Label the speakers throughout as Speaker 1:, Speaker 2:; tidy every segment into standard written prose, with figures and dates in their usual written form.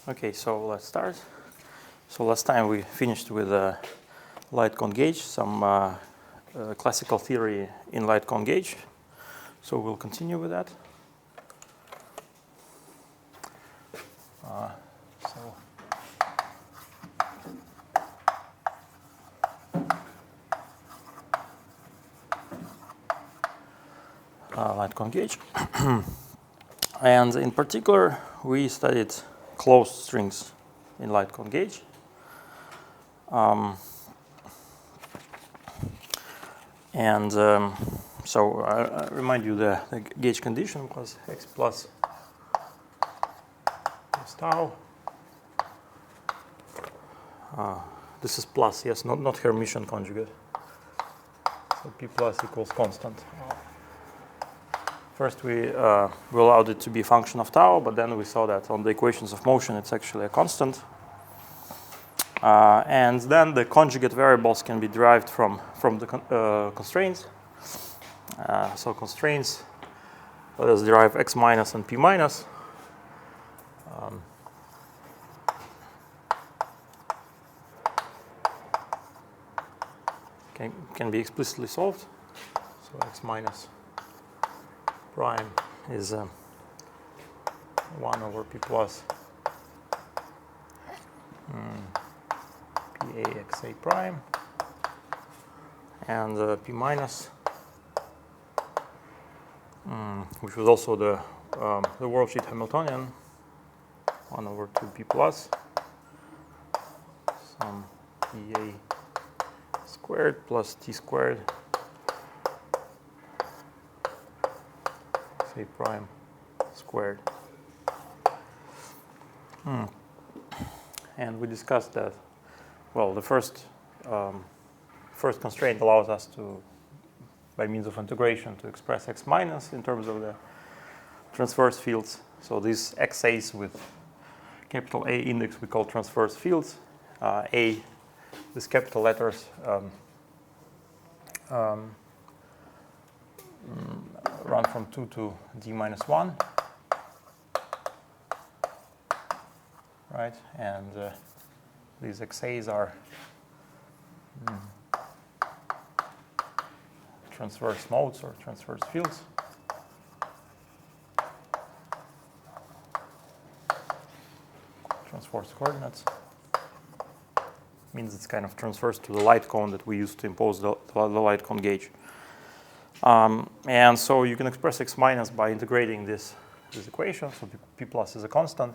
Speaker 1: Okay, so let's start. So last time we finished with light cone gauge, some classical theory in light cone gauge. So we'll continue with that. Light cone gauge. And in particular, we studied closed strings in light cone gauge. So I remind you the gauge condition was x plus tau. This is plus, yes, not Hermitian conjugate. So p plus equals constant. First, we allowed it to be a function of tau, but then we saw that on the equations of motion, it's actually a constant. And then the conjugate variables can be derived from the constraints. So constraints, let us derive x minus and p minus. Can be explicitly solved. So x minus prime is 1 over p plus pa xa prime, and p minus, which was also the worldsheet Hamiltonian, 1 over 2p plus some pa squared plus t squared a prime squared. And we discussed that, well, the first constraint allows us to, by means of integration, to express x minus in terms of the transverse fields. So these xa's with capital A index we call transverse fields. A, these capital letters run from 2 to d minus 1, right? And these xa's are transverse modes or transverse fields. Transverse coordinates means it's kind of transverse to the light cone that we use to impose the light cone gauge. And so you can express x minus by integrating this equation. So p plus is a constant.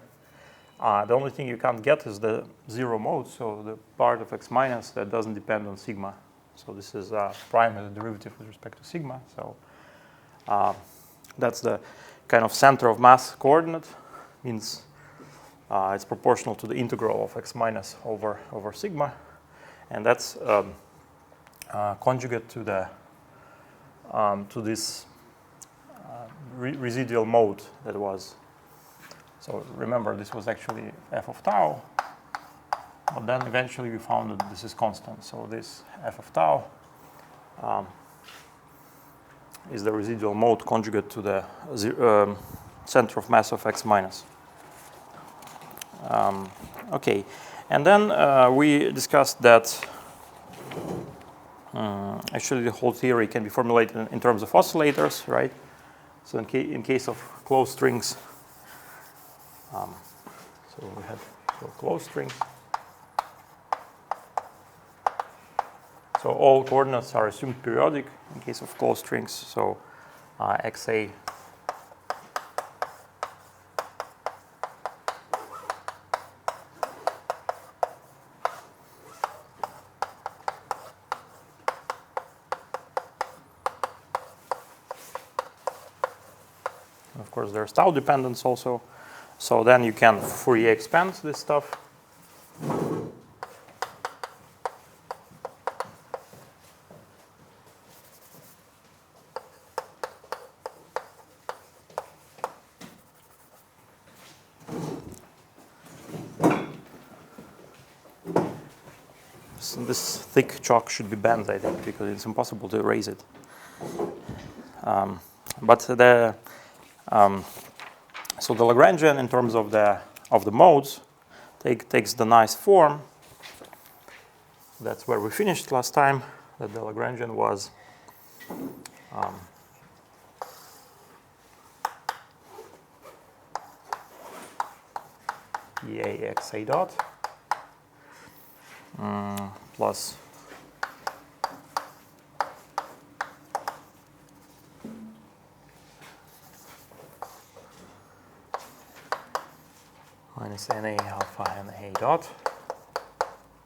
Speaker 1: The only thing you can't get is the zero mode, so the part of x minus that doesn't depend on sigma. So this is prime as a derivative with respect to sigma. So that's the kind of center of mass coordinate. Means it's proportional to the integral of x minus over sigma, and that's conjugate to the to this residual mode that was. So remember, this was actually f of tau, but then eventually we found that this is constant. So this f of tau is the residual mode conjugate to the center of mass of x minus. Okay, and then we discussed that actually the whole theory can be formulated in terms of oscillators, right? So in case of closed strings, so we had closed strings. So all coordinates are assumed periodic in case of closed strings. So xa of course, there's tau dependence also. So then you can Fourier expand this stuff. So this thick chalk should be bent, I think, because it's impossible to erase it. But the so the Lagrangian in terms of the modes takes the nice form. That's where we finished last time, that the Lagrangian was PAXA dot plus minus NA alpha NA dot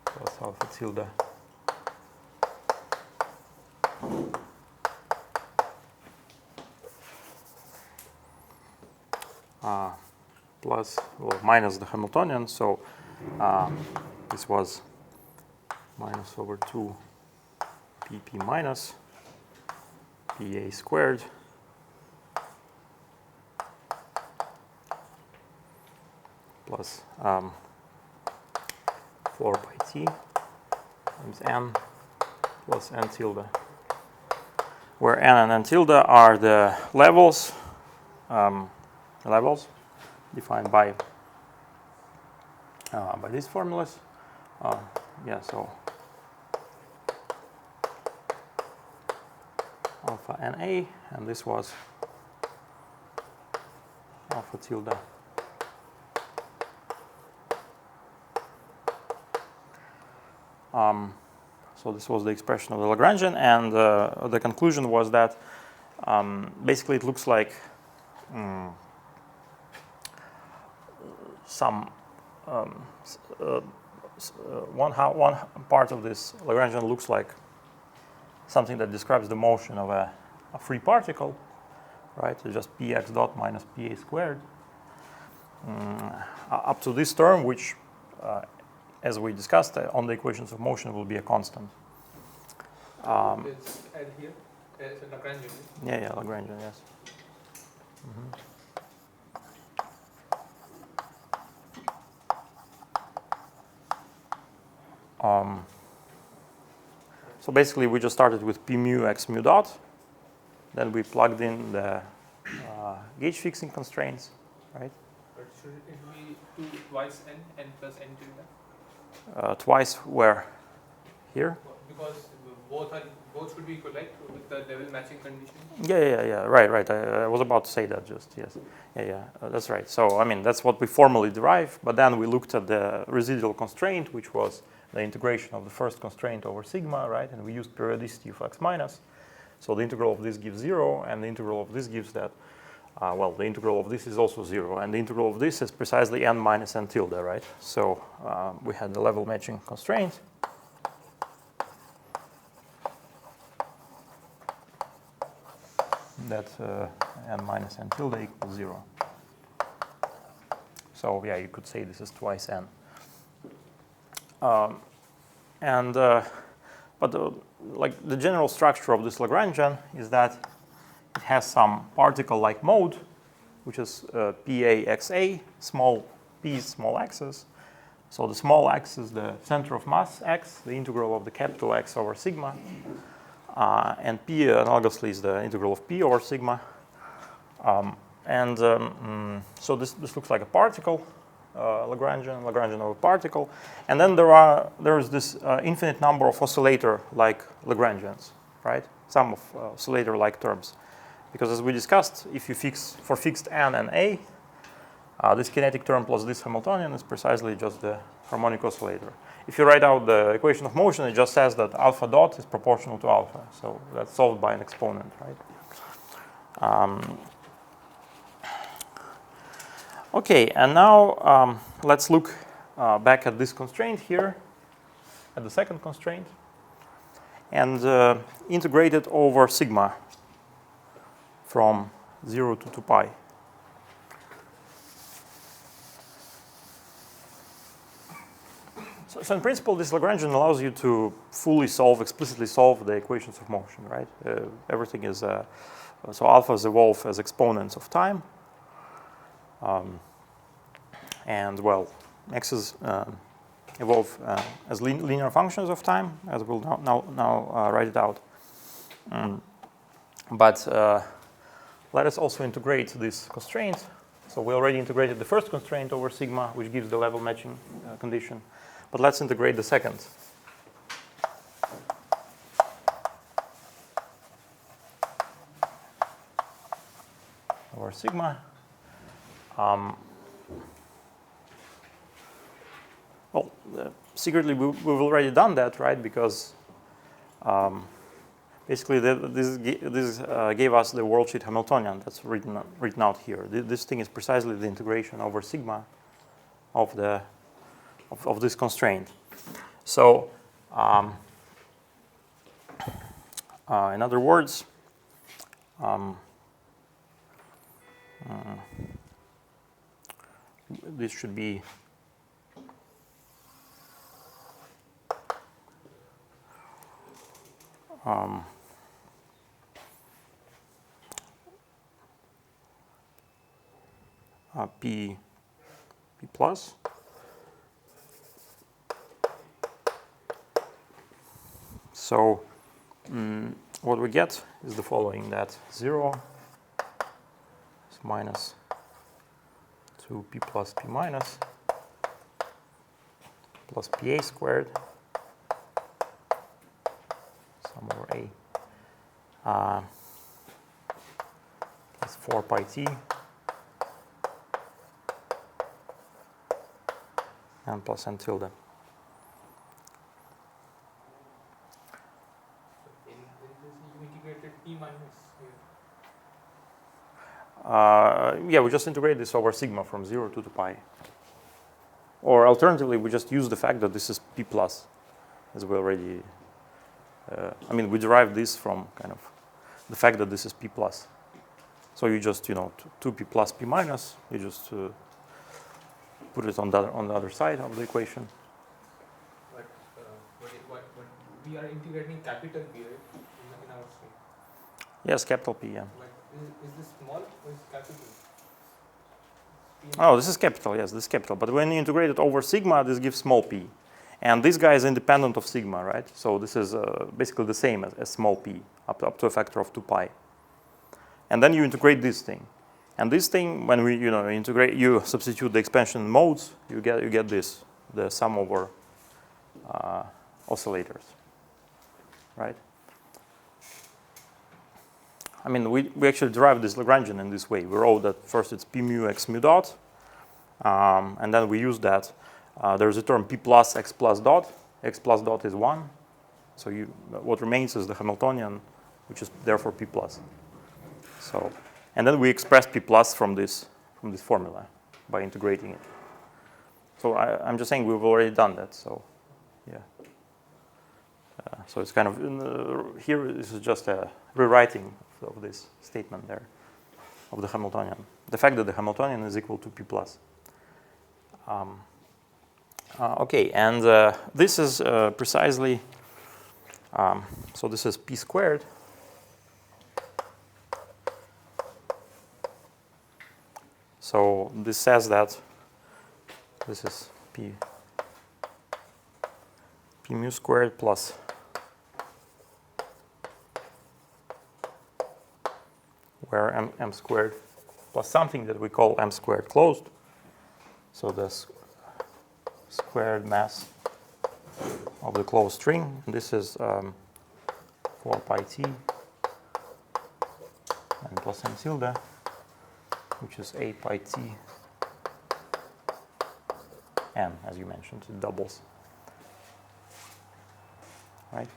Speaker 1: plus alpha tilde plus, well, minus the Hamiltonian, so this was minus over 2 pp minus pa squared plus 4 pi t times n plus n tilde, where n and n tilde are the levels defined by these formulas. Yeah, so alpha NA, and this was alpha tilde so this was the expression of the Lagrangian, and the conclusion was that basically it looks like some one part of this Lagrangian looks like something that describes the motion of a free particle, right? It's just px dot minus pa squared up to this term, which as we discussed on the equations of motion will be a constant.
Speaker 2: It's add here. It's a Lagrangian.
Speaker 1: Yeah, Lagrangian, yes. So basically, we just started with p mu x mu dot. Then we plugged in the gauge fixing constraints, right?
Speaker 2: But should it be 2 twice n plus n tilde?
Speaker 1: Twice where? Here?
Speaker 2: Because both should be equal, right? With the level matching condition.
Speaker 1: Yeah. Right. I was about to say that just, yes. Yeah. That's right. So, I mean, that's what we formally derive. But then we looked at the residual constraint, which was the integration of the first constraint over sigma, right? And we used periodicity of x minus. So the integral of this gives 0, and the integral of this gives that. Well, the integral of this is also 0, and the integral of this is precisely n minus n tilde, right? So we had the level matching constraint. That n minus n tilde equals 0. So yeah, you could say this is twice n. But like the general structure of this Lagrangian is that it has some particle-like mode, which is PAXA, small p, small x's. So the small x is the center of mass x, the integral of the capital X over sigma. And p analogously is the integral of p over sigma. So this looks like a particle, Lagrangian of a particle. And then there is this infinite number of oscillator-like Lagrangians, right? Some of oscillator-like terms. Because as we discussed, if you fix for fixed n and a, this kinetic term plus this Hamiltonian is precisely just the harmonic oscillator. If you write out the equation of motion, it just says that alpha dot is proportional to alpha. So that's solved by an exponent, right? Okay, and now let's look back at this constraint here, at the second constraint, and integrate it over sigma from 0 to 2 pi. So in principle, this Lagrangian allows you to explicitly solve the equations of motion, right? Everything is, so alphas evolve as exponents of time. And well, x's evolve as linear functions of time, as we'll now write it out. But let us also integrate this constraint. So we already integrated the first constraint over sigma, which gives the level matching condition. But let's integrate the second. Over sigma. Well, secretly, we've already done that, right? Because basically, this gave us the worldsheet Hamiltonian that's written out here. This thing is precisely the integration over sigma of this constraint. So, in other words, this should be P plus so what we get is the following, that 0 is minus 2p plus p minus plus pa squared sum over a plus 4 pi t and plus n tilde.
Speaker 2: In this, you integrated p minus here.
Speaker 1: Yeah, we just integrate this over sigma from 0 to 2 pi. Or alternatively, we just use the fact that this is p plus, as we already, I mean, we derived this from kind of the fact that this is p plus. So you just, 2p plus p minus, you just put it on the other side of the equation.
Speaker 2: But we are integrating capital P, right, in our string.
Speaker 1: Yes, capital P, yeah.
Speaker 2: But is this small or is capital?
Speaker 1: Oh, this is capital, yes, this is capital. But when you integrate it over sigma, this gives small p. And this guy is independent of sigma, right? So this is basically the same as small p, up to a factor of 2 pi. And then you integrate this thing. And this thing, when we integrate, you substitute the expansion modes, you get this, the sum over oscillators, right? I mean, we actually derived this Lagrangian in this way. We wrote that first it's p mu x mu dot, and then we use that. There's a term p plus x plus dot. X plus dot is 1. So what remains is the Hamiltonian, which is therefore p plus. So, and then we express p plus from this formula by integrating it. So I'm just saying we've already done that. So, yeah. So it's kind of here. This is just a rewriting of this statement there of the Hamiltonian. The fact that the Hamiltonian is equal to p plus. Okay, and this is precisely. So this is p squared. So this says that this is p mu squared plus where m squared plus something that we call m squared closed. So the squared mass of the closed string. And this is 4 pi t and plus m tilde, which is 8 pi t n, as you mentioned, it doubles. Right?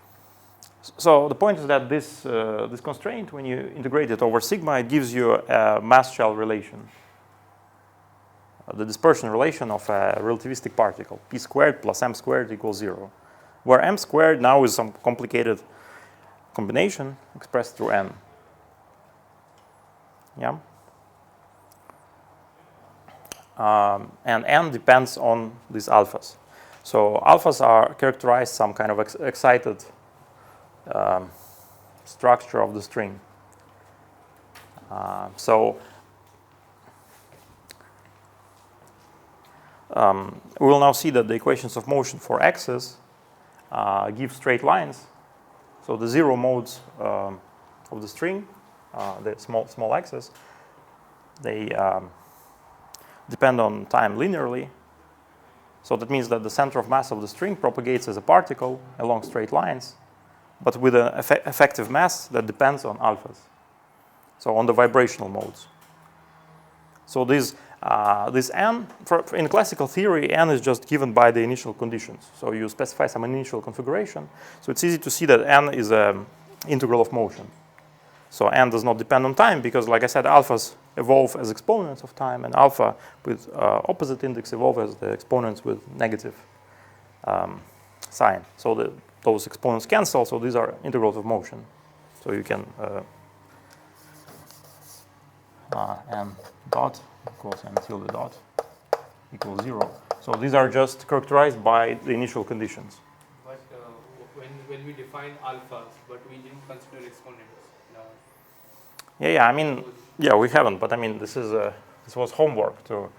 Speaker 1: So the point is that this constraint, when you integrate it over sigma, it gives you a mass shell relation, the dispersion relation of a relativistic particle, p squared plus m squared equals 0, where m squared now is some complicated combination expressed through n. Yeah. And n depends on these alphas. So alphas are characterized some kind of excited structure of the string. We will now see that the equations of motion for x's give straight lines. So the zero modes of the string, the small x's, they depend on time linearly. So that means that the center of mass of the string propagates as a particle along straight lines, but with an effective mass that depends on alphas, so on the vibrational modes. So this n, in classical theory, n is just given by the initial conditions. So you specify some initial configuration. So it's easy to see that n is an integral of motion. So n does not depend on time because, like I said, alphas evolve as exponents of time, and alpha with opposite index evolve as the exponents with negative sign. So those exponents cancel, so these are integrals of motion. So you can n dot equals n tilde dot equals 0. So these are just characterized by the initial conditions.
Speaker 2: But when we defined alphas, but we didn't consider exponents. No.
Speaker 1: Yeah. I mean, yeah, we haven't, but I mean, this was homework to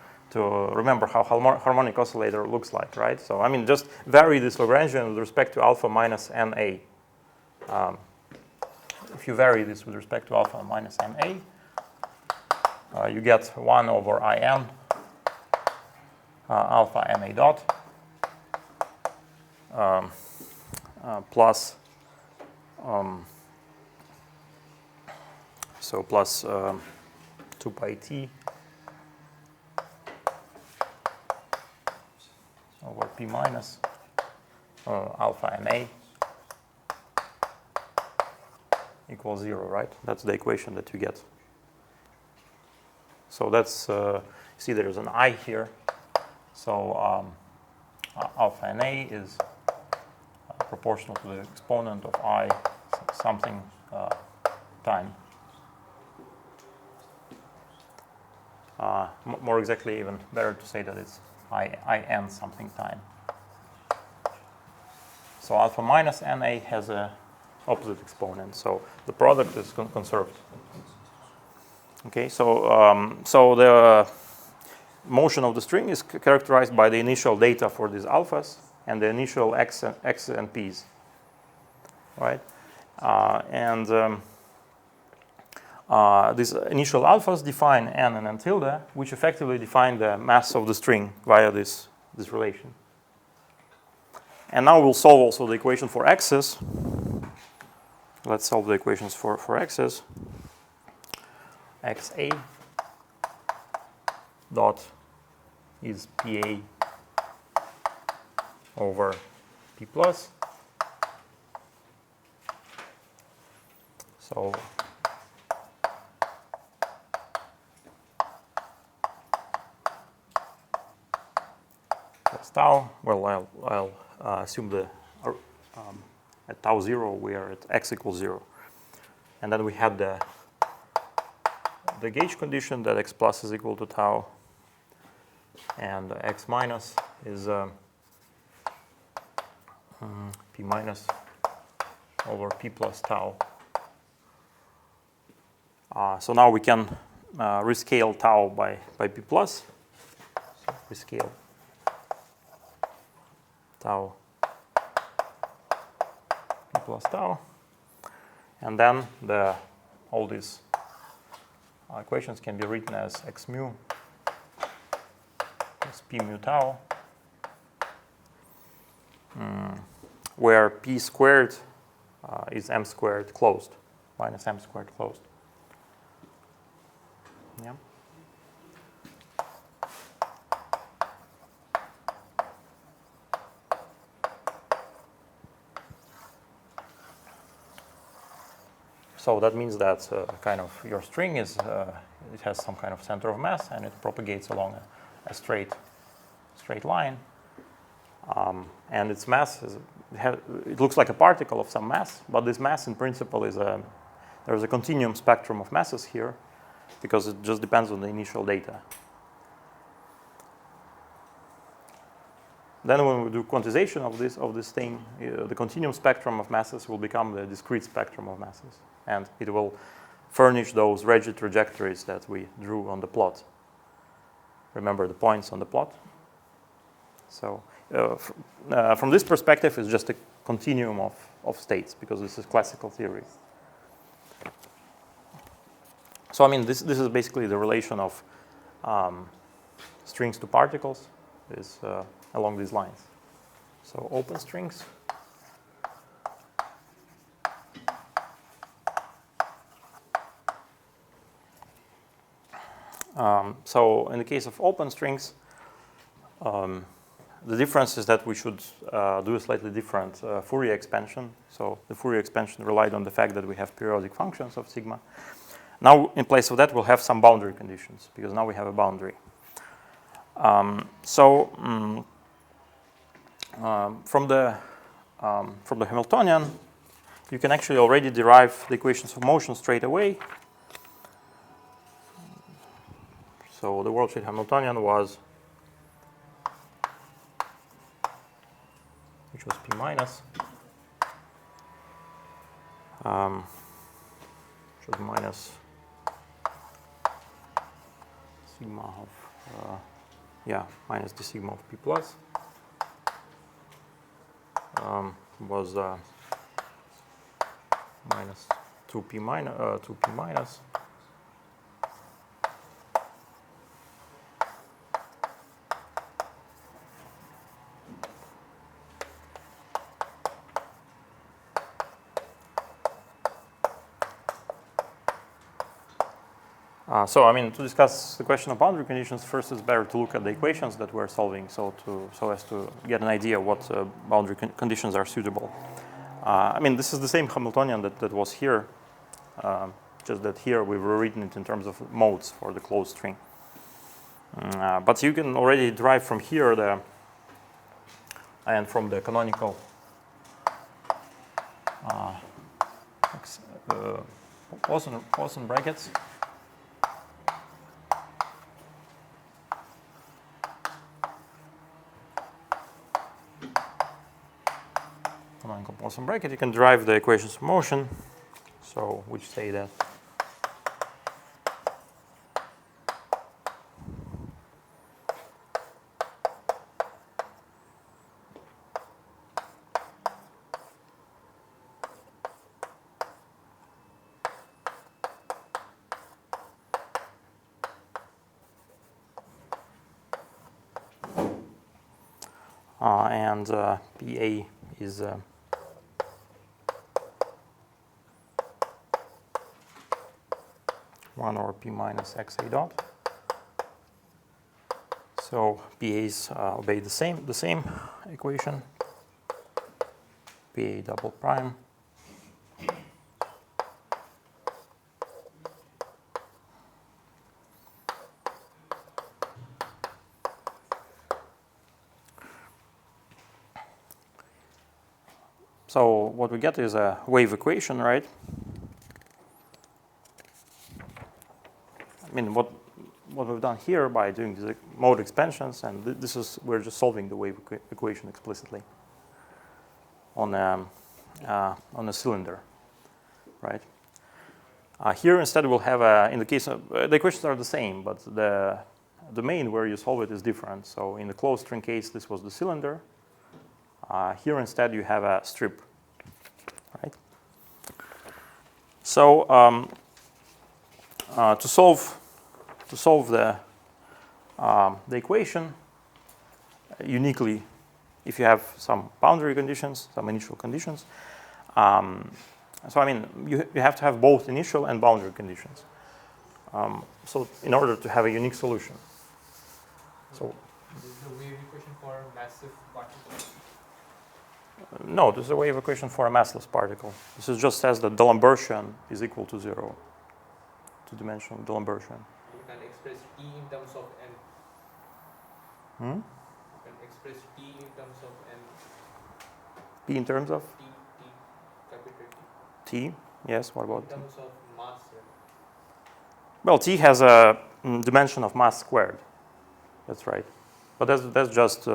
Speaker 1: remember how harmonic oscillator looks like, right? So I mean, just vary this Lagrangian with respect to alpha minus NA. If you vary this with respect to alpha minus NA, you get 1 over IN alpha NA dot plus plus 2 pi t over p minus alpha NA equals 0, right? That's the equation that you get. So that's, see there's an I here. So alpha NA is proportional to the exponent of I something time. More exactly, even better to say that it's IN something time. So alpha minus NA has a opposite exponent, so the product is conserved. Okay, so the motion of the string is characterized by the initial data for these alphas and the initial x and p's, right? These initial alphas define n and n tilde, which effectively define the mass of the string via this relation. And now we'll solve also the equation for x's. Let's solve the equations for x's. xa dot is pa over p plus. So that's tau. Well, I'll assume at tau 0 we are at x equals 0, and then we had the gauge condition that x plus is equal to tau, and x minus is p minus over p plus tau. So now we can rescale tau by p plus. So rescale tau p plus tau, and then all these equations can be written as x mu plus p mu tau, where p squared is m squared closed minus m squared closed. Yeah. So that means that kind of your string is it has some kind of center of mass, and it propagates along a straight line, and its mass it looks like a particle of some mass, but this mass in principle is there's a continuum spectrum of masses here, because it just depends on the initial data. Then when we do quantization of this thing, the continuum spectrum of masses will become the discrete spectrum of masses, and it will furnish those rigid trajectories that we drew on the plot. Remember the points on the plot? So from this perspective, it's just a continuum of states, because this is classical theory. So I mean, this is basically the relation of strings to particles is along these lines. So open strings. So in the case of open strings, the difference is that we should do a slightly different Fourier expansion. So the Fourier expansion relied on the fact that we have periodic functions of sigma. Now, in place of that, we'll have some boundary conditions, because now we have a boundary. From the Hamiltonian, you can actually already derive the equations of motion straight away. So the world-sheet Hamiltonian was, which was P minus, which was minus sigma of, minus the sigma of P plus, was minus 2P minus. So, I mean, to discuss the question of boundary conditions, first it's better to look at the equations that we're solving, so as to get an idea what boundary conditions are suitable. I mean, this is the same Hamiltonian that was here, just that here we've rewritten it in terms of modes for the closed string. But you can already derive from here and from the canonical Poisson brackets. Canonical Poisson bracket, you can derive the equations of motion, so which say that and PA is 1 over P minus XA dot. So PA's obey the same equation. PA double prime. So what we get is a wave equation, right? I mean, what we've done here by doing these mode expansions, and this is, we're just solving the wave equation explicitly on a cylinder, right? Here instead we'll have in the case of, the equations are the same, but the domain where you solve it is different. So in the closed string case, this was the cylinder. Here instead you have a strip, right? So to solve the equation uniquely, if you have some boundary conditions, some initial conditions. So I mean, you have to have both initial and boundary conditions. So in order to have a unique solution. So
Speaker 2: this is the wave equation for a massive particle.
Speaker 1: No, this is a wave equation for a massless particle. This is just says that D'Alembertian is equal to 0, two-dimensional D'Alembertian.
Speaker 2: You can express T in terms of n.
Speaker 1: Hmm?
Speaker 2: You can express T in terms of n.
Speaker 1: P in terms of?
Speaker 2: T, capital T.
Speaker 1: T, yes, what about
Speaker 2: in terms of mass, right?
Speaker 1: Well, T has a dimension of mass squared. That's right. But that's just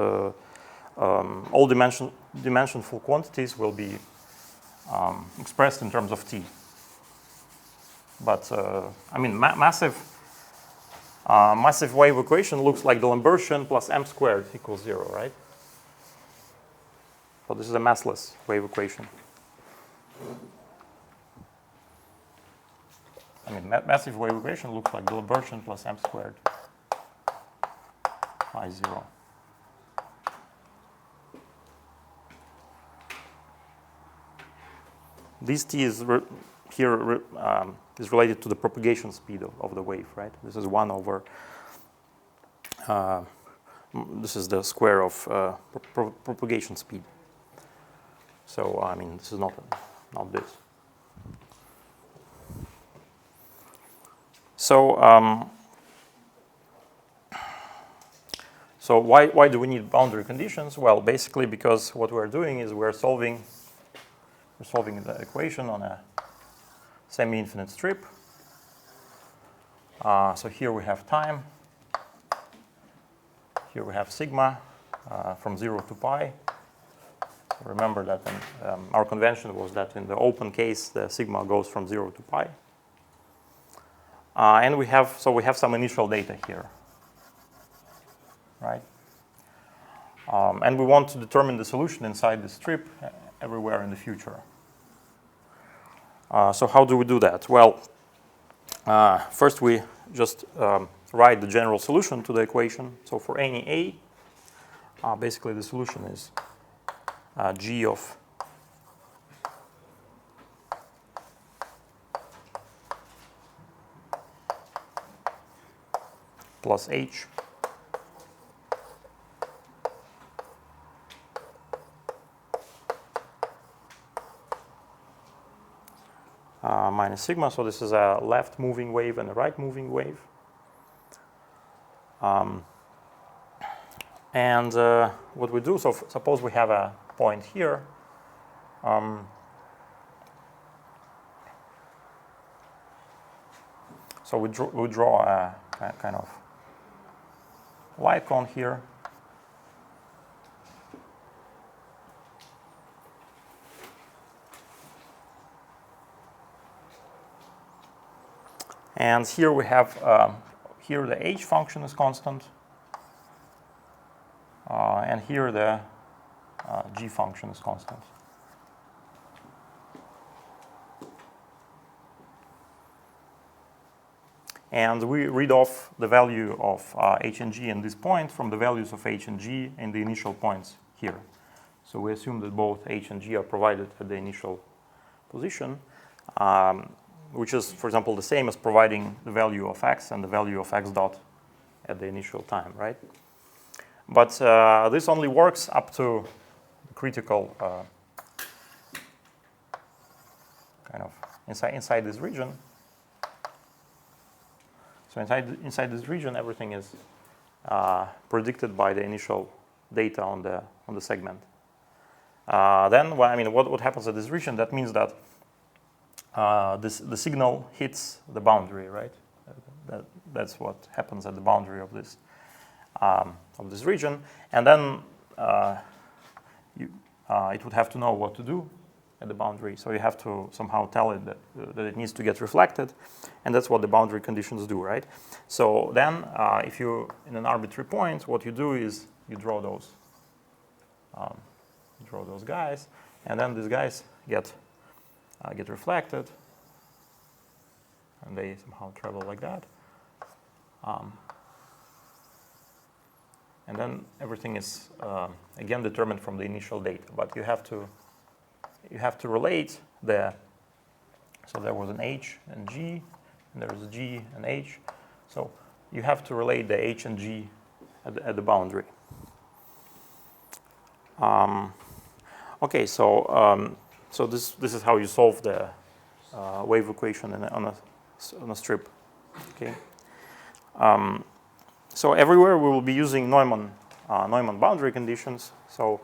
Speaker 1: all dimensionful quantities will be expressed in terms of T. But I mean, massive wave equation looks like D'Alembertian plus m squared equals 0, right? So this is a massless wave equation. I mean, massive wave equation looks like D'Alembertian plus m squared. phi 0. This t is here is related to the propagation speed of the wave, right? This is 1 over, this is the square of propagation speed. So, I mean, this is not this. So, so why do we need boundary conditions? Well, basically because what we're doing is we're solving the equation on a semi-infinite strip. So here we have time. Here we have sigma from 0 to pi. Remember that our convention was that in the open case, the sigma goes from 0 to pi. And we have some initial data here, right? And we want to determine the solution inside the strip everywhere in the future. So how do we do that? Well, first we just write the general solution to the equation. So for any a, basically the solution is g of plus h minus sigma. So this is a left moving wave and a right moving wave. And what we do, so suppose we have a point here. So we draw a kind of light cone here. And here we have, here the h function is constant. And here the g function is constant. And we read off the value of h and g in this point from the values of h and g in the initial points here. So we assume that both h and g are provided at the initial position, which is, for example, the same as providing the value of x and the value of x dot at the initial time, right? But this only works up to the critical kind of inside this region. So inside this region, everything is predicted by the initial data on the segment. Then, well, I mean, what happens at this region? That means that the signal hits the boundary, right? That's what happens at the boundary of this region, and then it would have to know what to do at the boundary. So you have to somehow tell it that it needs to get reflected, and that's what the boundary conditions do, right? So then, if you in an arbitrary point, what you do is you draw those guys, and then these guys get reflected, and they somehow travel like that. And then everything is again determined from the initial data, but you have to relate so there was an h and g, and there is a g and h. So you have to relate the h and g at the boundary. Okay, so this is how you solve the wave equation on a strip. Okay. So everywhere we will be using Neumann boundary conditions. So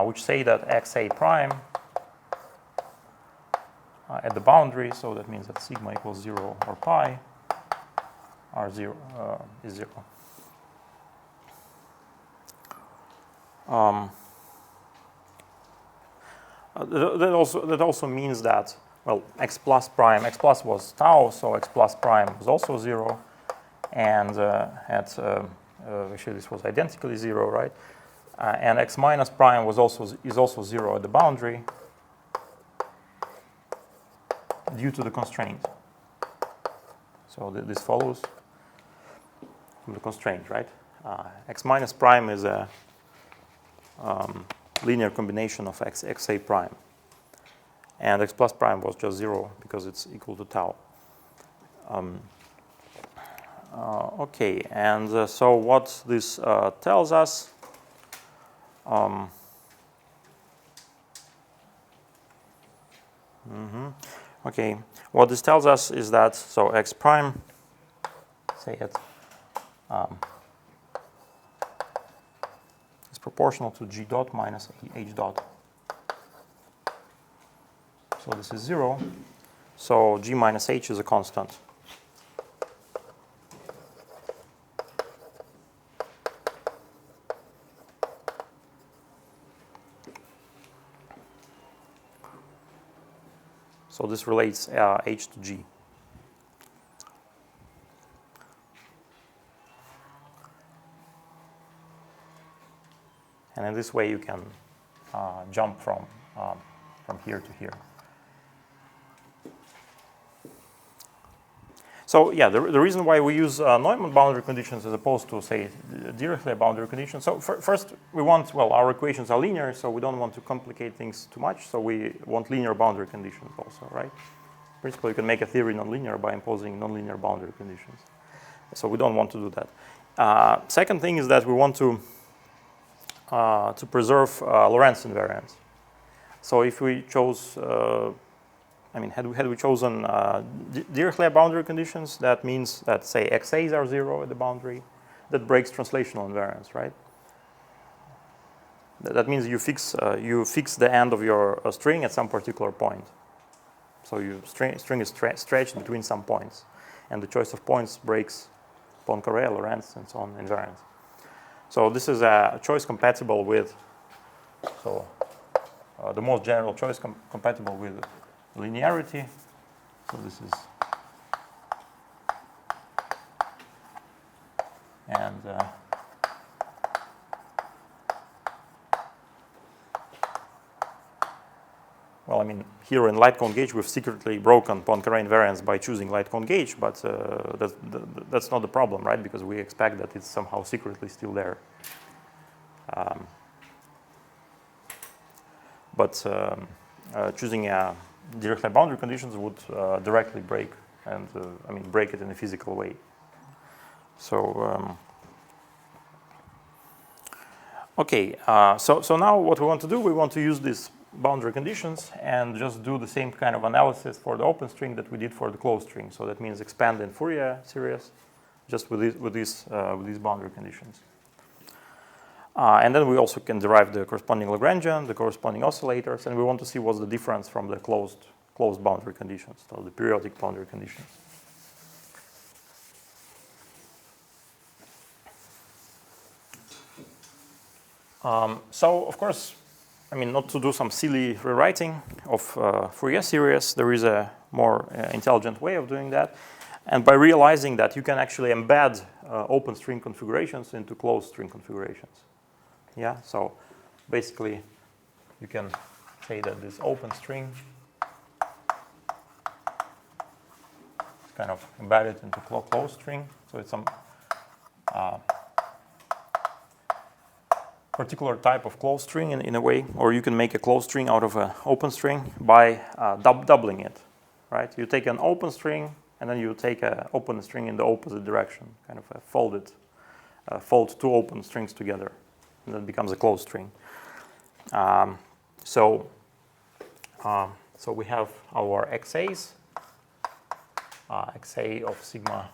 Speaker 1: which say that xa prime at the boundary, so that means that sigma equals 0 or pi, r0 is 0. That also means that, well, x plus was tau, so x plus prime was also 0, and actually this was identically 0, right? and x minus prime is also 0 at the boundary due to the constraint. So this follows from the constraint, right? X minus prime is a linear combination of xa prime. And x plus prime was just 0 because it's equal to tau. Okay, and so what this tells us, okay, what this tells us is that, so x prime, say it, is proportional to g dot minus h dot. So this is 0. So g minus h is a constant. So this relates h to g. And in this way you can jump from here to here. So yeah, the reason why we use Neumann boundary conditions as opposed to, say, Dirichlet boundary conditions. So first, we want, well, our equations are linear, so we don't want to complicate things too much. So we want linear boundary conditions also, right? Principally, you can make a theory nonlinear by imposing nonlinear boundary conditions. So we don't want to do that. Second thing is that we want to preserve Lorentz invariance. So if we chose had we chosen Dirichlet boundary conditions, that means that, say, xa's are 0 at the boundary. That breaks translational invariance, right? That means you fix the end of your string at some particular point. So your string is stretched between some points, and the choice of points breaks Poincaré, Lorentz, and so on invariance. So this is a choice compatible with, the most general choice compatible with linearity. So this is, and well, I mean, here in light cone gauge, we've secretly broken Poincaré invariance by choosing light cone gauge, but that's not the problem, right? Because we expect that it's somehow secretly still there. Choosing Dirichlet boundary conditions would directly break, and break it in a physical way. So okay, so now what we want to do, we want to use these boundary conditions and just do the same kind of analysis for the open string that we did for the closed string. So that means expand in Fourier series, just with these boundary conditions. And then we also can derive the corresponding Lagrangian, the corresponding oscillators, and we want to see what's the difference from the closed boundary conditions, so the periodic boundary conditions. So of course, not to do some silly rewriting of Fourier series, there is a more intelligent way of doing that. And by realizing that you can actually embed open string configurations into closed string configurations. Yeah, so basically you can say that this open string is kind of embedded into closed string. So it's some particular type of closed string in a way, or you can make a closed string out of an open string by doubling it, right? You take an open string and then you take an open string in the opposite direction, kind of a fold two open strings together. And that becomes a closed string. So we have our xa's, xa of sigma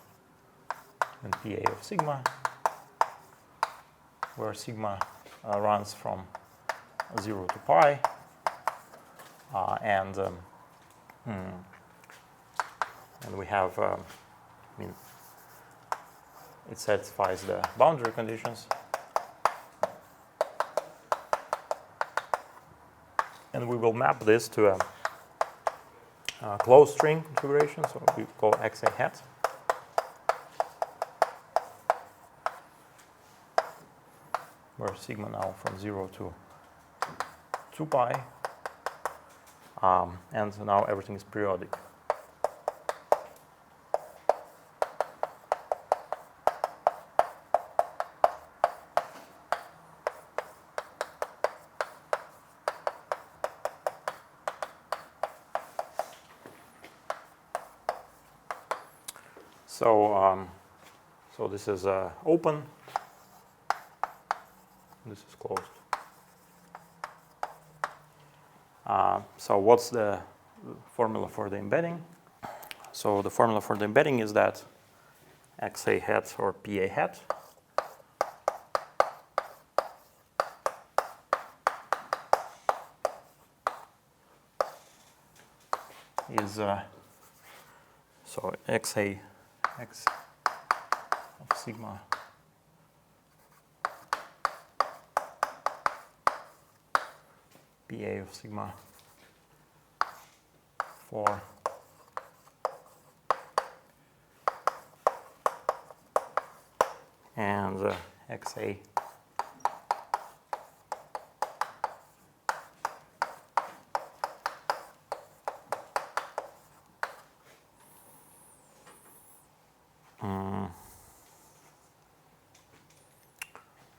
Speaker 1: and pa of sigma, where sigma runs from 0 to pi, and we have, it satisfies the boundary conditions. And we will map this to a closed string configuration, so we call xa hat. where sigma now from 0 to 2 pi, and so now everything is periodic. So this is open, this is closed. So what's the formula for the embedding? So the formula for the embedding is that xa hat or pa hat is so xa x of sigma pa of sigma for and xa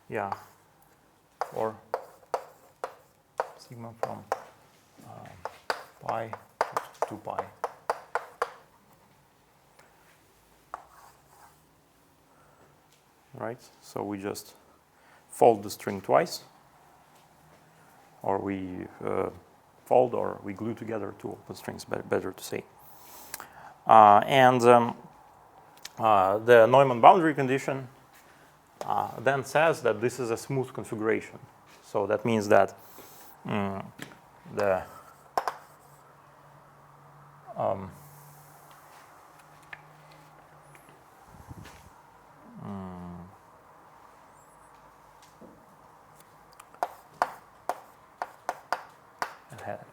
Speaker 1: yeah, or sigma from pi to 2 pi. Right, so we just fold the string twice, or we fold or we glue together two open strings, better to say. The Neumann boundary condition then says that this is a smooth configuration. So that means that the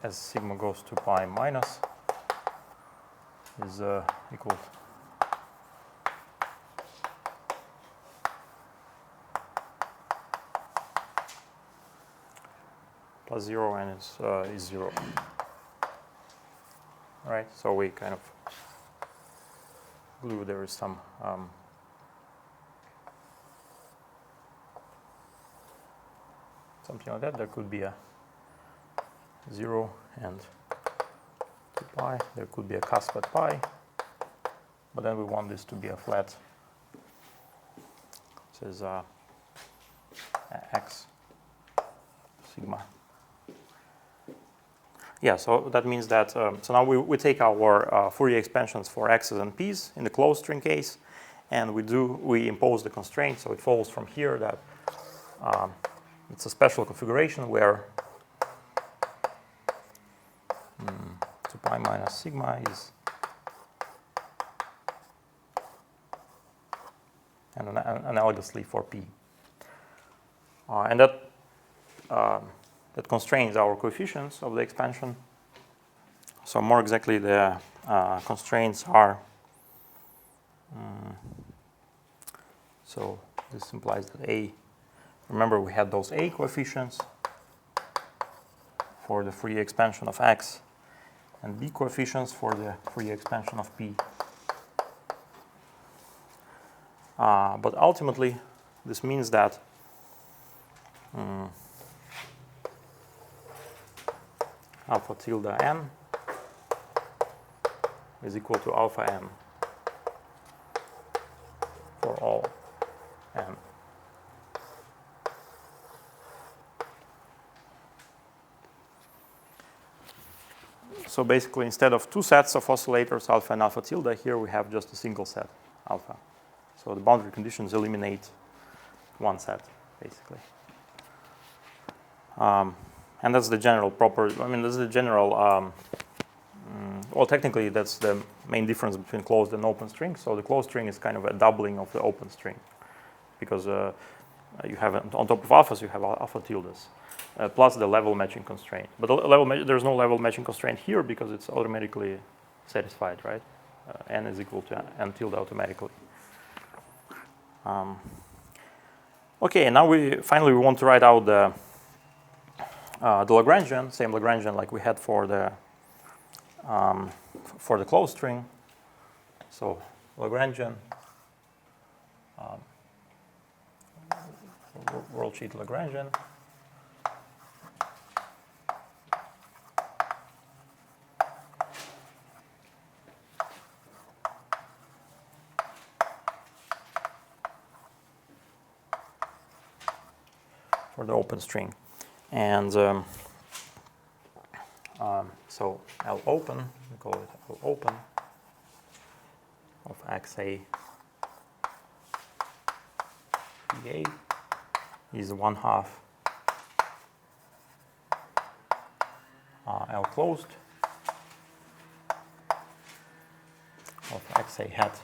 Speaker 1: as sigma goes to pi minus is equal plus 0 and is 0. Right, so we kind of glue, there is some something like that. There could be a 0 and 2 pi. There could be a cusp at pi, but then we want this to be a flat. This is x sigma. Yeah, so that means that, so now we take our Fourier expansions for x's and p's in the closed string case, and we impose the constraint, so it follows from here that it's a special configuration where 2 pi minus sigma is and analogously for p. And that constrains our coefficients of the expansion. So more exactly, the constraints are, so this implies that A, remember we had those A coefficients for the Fourier expansion of X and B coefficients for the Fourier expansion of P. But ultimately, this means that alpha tilde n is equal to alpha n for all n. So basically, instead of two sets of oscillators, alpha and alpha tilde, here we have just a single set, alpha. So the boundary conditions eliminate one set, basically. And that's the general that's the general, well, technically that's the main difference between closed and open string. So the closed string is kind of a doubling of the open string, because you have, on top of alphas, you have alpha tildes, plus the level matching constraint. But there's no level matching constraint here because it's automatically satisfied, right? N is equal to n tilde automatically. Okay, and now we want to write out the Lagrangian, same Lagrangian like we had for the closed string. So Lagrangian, worldsheet Lagrangian. For the open string. And so L open, we call it L open of XA PA is 1/2 L closed of XA hat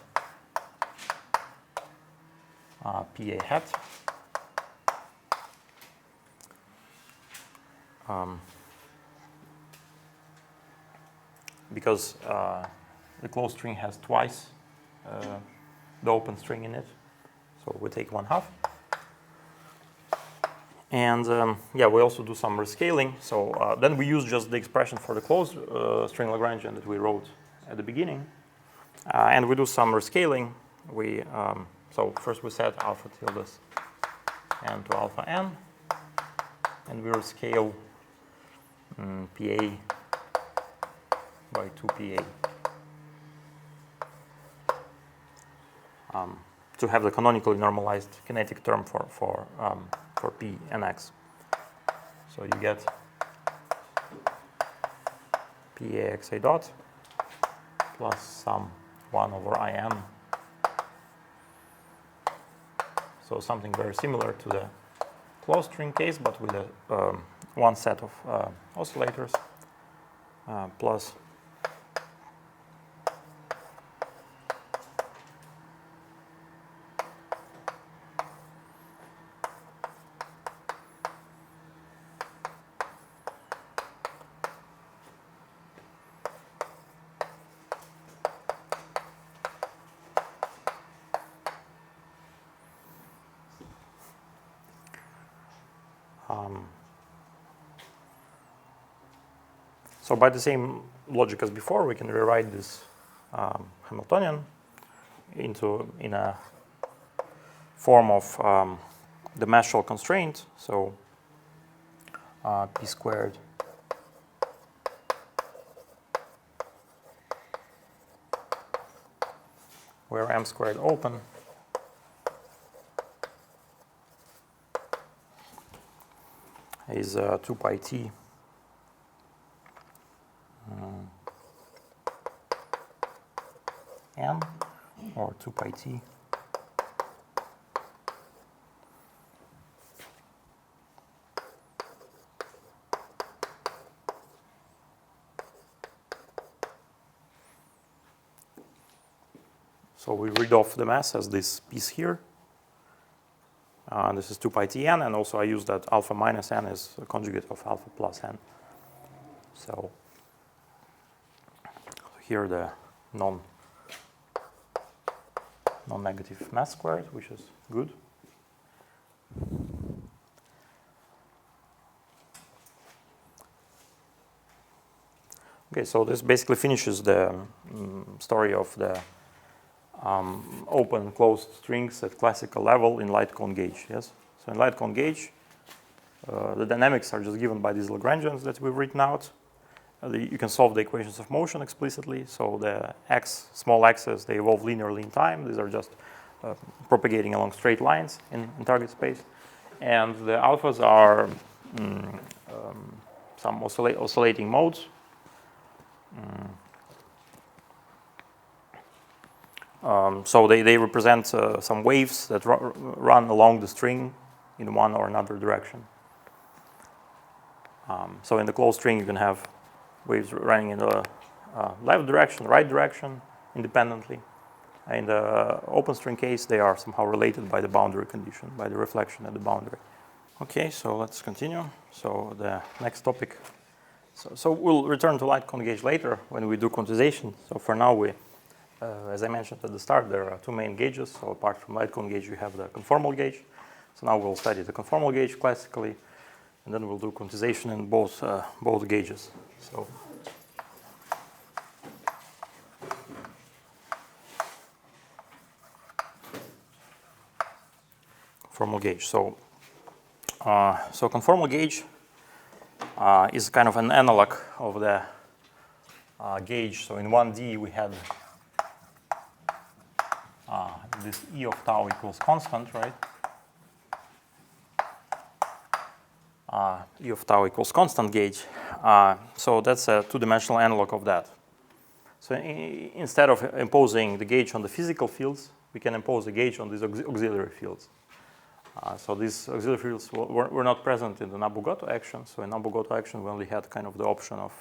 Speaker 1: PA hat. Because the closed string has twice the open string in it, so we take 1/2. And yeah, we also do some rescaling. So then we use just the expression for the closed string Lagrangian that we wrote at the beginning, and we do some rescaling. So first we set alpha tildes n to alpha n, and we rescale PA by 2PA to have the canonically normalized kinetic term for P and X. So you get PA XA dot plus some 1 over IM. So something very similar to the closed string case, but with one set of oscillators plus so by the same logic as before, we can rewrite this Hamiltonian in a form of the Maschel constraint. So P squared where M squared open is 2 pi T M or 2 pi T so we read off the mass as this piece here. This is 2 pi Tn, and also I use that alpha minus n is a conjugate of alpha plus n. So here the non-negative mass squared, which is good. Okay, so this basically finishes the story of the open and closed strings at classical level in light cone gauge. Yes. So in light cone gauge, the dynamics are just given by these Lagrangians that we've written out. You can solve the equations of motion explicitly. So the small x's, they evolve linearly in time. These are just propagating along straight lines in target space. And the alphas are some oscillating modes. So they represent some waves that run along the string in one or another direction. So in the closed string, you can have waves running in the left direction, right direction, independently. In the open string case, they are somehow related by the boundary condition, by the reflection at the boundary. Okay, so let's continue. So the next topic. So we'll return to light cone gauge later when we do quantization. So for now, as I mentioned at the start, there are two main gauges. So apart from light cone gauge, we have the conformal gauge. So now we'll study the conformal gauge classically, and then we'll do quantization in both gauges. So conformal gauge. So conformal gauge is kind of an analog of the gauge. So in 1D we had this E of tau equals constant, right? E of tau equals constant gauge. So that's a two-dimensional analog of that. So instead of imposing the gauge on the physical fields, we can impose a gauge on these auxiliary fields. So these auxiliary fields were not present in the Nabu-Goto action. So in Nabu-Goto action, we only had kind of the option of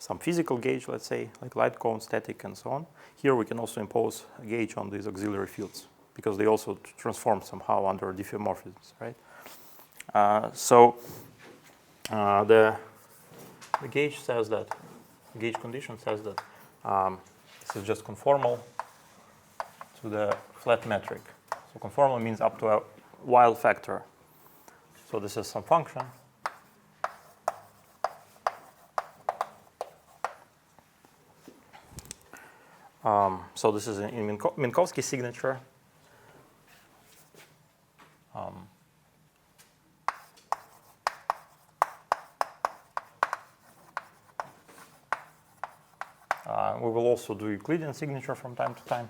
Speaker 1: some physical gauge, let's say, like light cone, static, and so on. Here we can also impose a gauge on these auxiliary fields because they also transform somehow under diffeomorphisms, right? The gauge says that, the gauge condition says that this is just conformal to the flat metric. So conformal means up to a wild factor. So this is some function. So this is in Minkowski signature. We will also do Euclidean signature from time to time.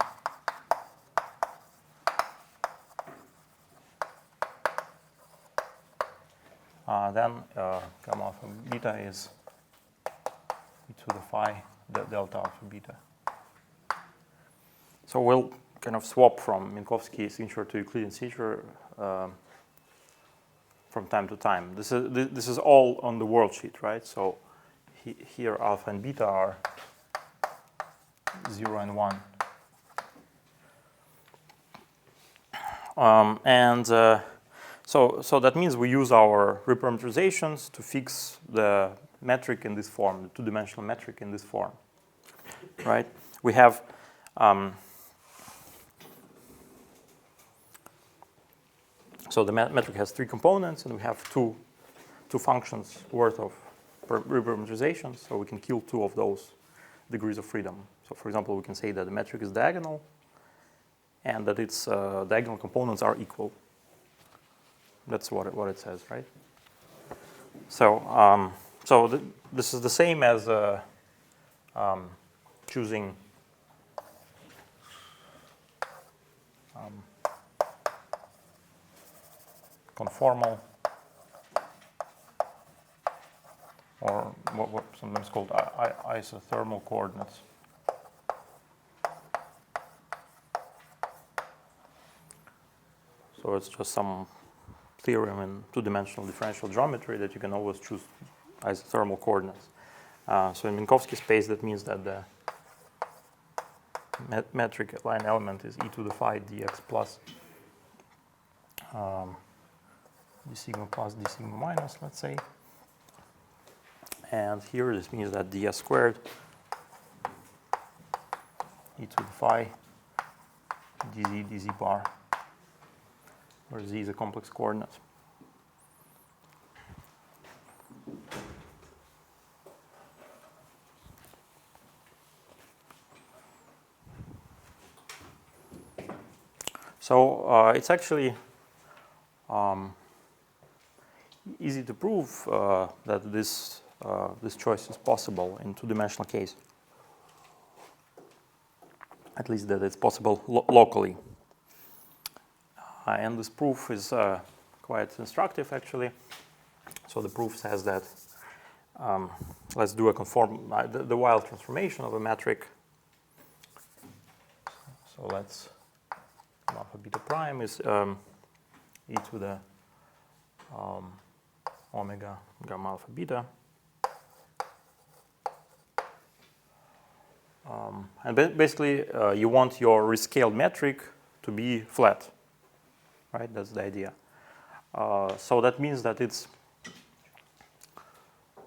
Speaker 1: Then gamma alpha beta is e to the phi delta alpha beta. So we'll kind of swap from Minkowski signature to Euclidean signature from time to time. This is all on the worldsheet, right? So here alpha and beta are 0 and 1. So that means we use our reparameterizations to fix the metric in this form, the two-dimensional metric in this form, right? We have so the metric has 3 components, and we have two functions worth of reparameterizations, so we can kill 2 of those degrees of freedom. So for example, we can say that the metric is diagonal and that its diagonal components are equal. That's what it says, right? So this is the same as choosing conformal, or what sometimes called isothermal coordinates. So it's just some theorem in two-dimensional differential geometry that you can always choose isothermal coordinates. So in Minkowski space, that means that the metric line element is e to the phi dx plus d sigma plus d sigma minus, let's say. And here this means that ds squared e to the phi dz bar, where z is a complex coordinate. So it's actually easy to prove that this choice is possible in two-dimensional case. At least that it's possible locally. And this proof is quite instructive, actually. So the proof says that let's do a the wild transformation of a metric. So let's alpha beta prime is e to the omega gamma alpha beta. And basically, you want your rescaled metric to be flat, right? That's the idea. So that means that it's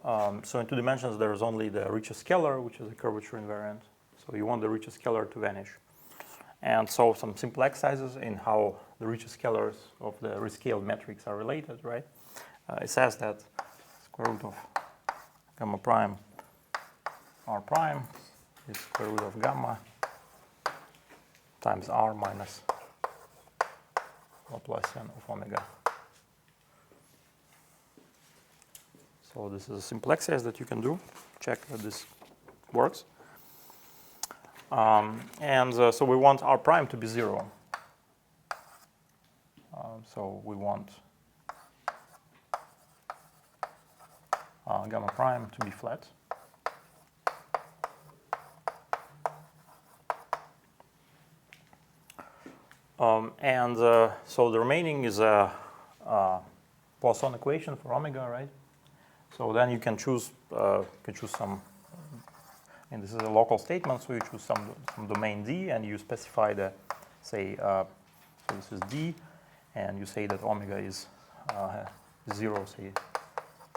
Speaker 1: so in 2 dimensions there is only the richest scalar, which is a curvature invariant. So you want the richest scalar to vanish. And so some simple exercises in how the Ricci scalars of the rescaled metrics are related, right? It says that square root of gamma prime r prime is square root of gamma times r minus Laplacian of omega. So this is a simple exercise that you can do. Check that this works. So we want r prime to be 0. So we want gamma prime to be flat. So the remaining is a Poisson equation for omega, right? So then you can choose some, and this is a local statement, so you choose some domain D and you specify the, say, so this is D, and you say that omega is 0, say,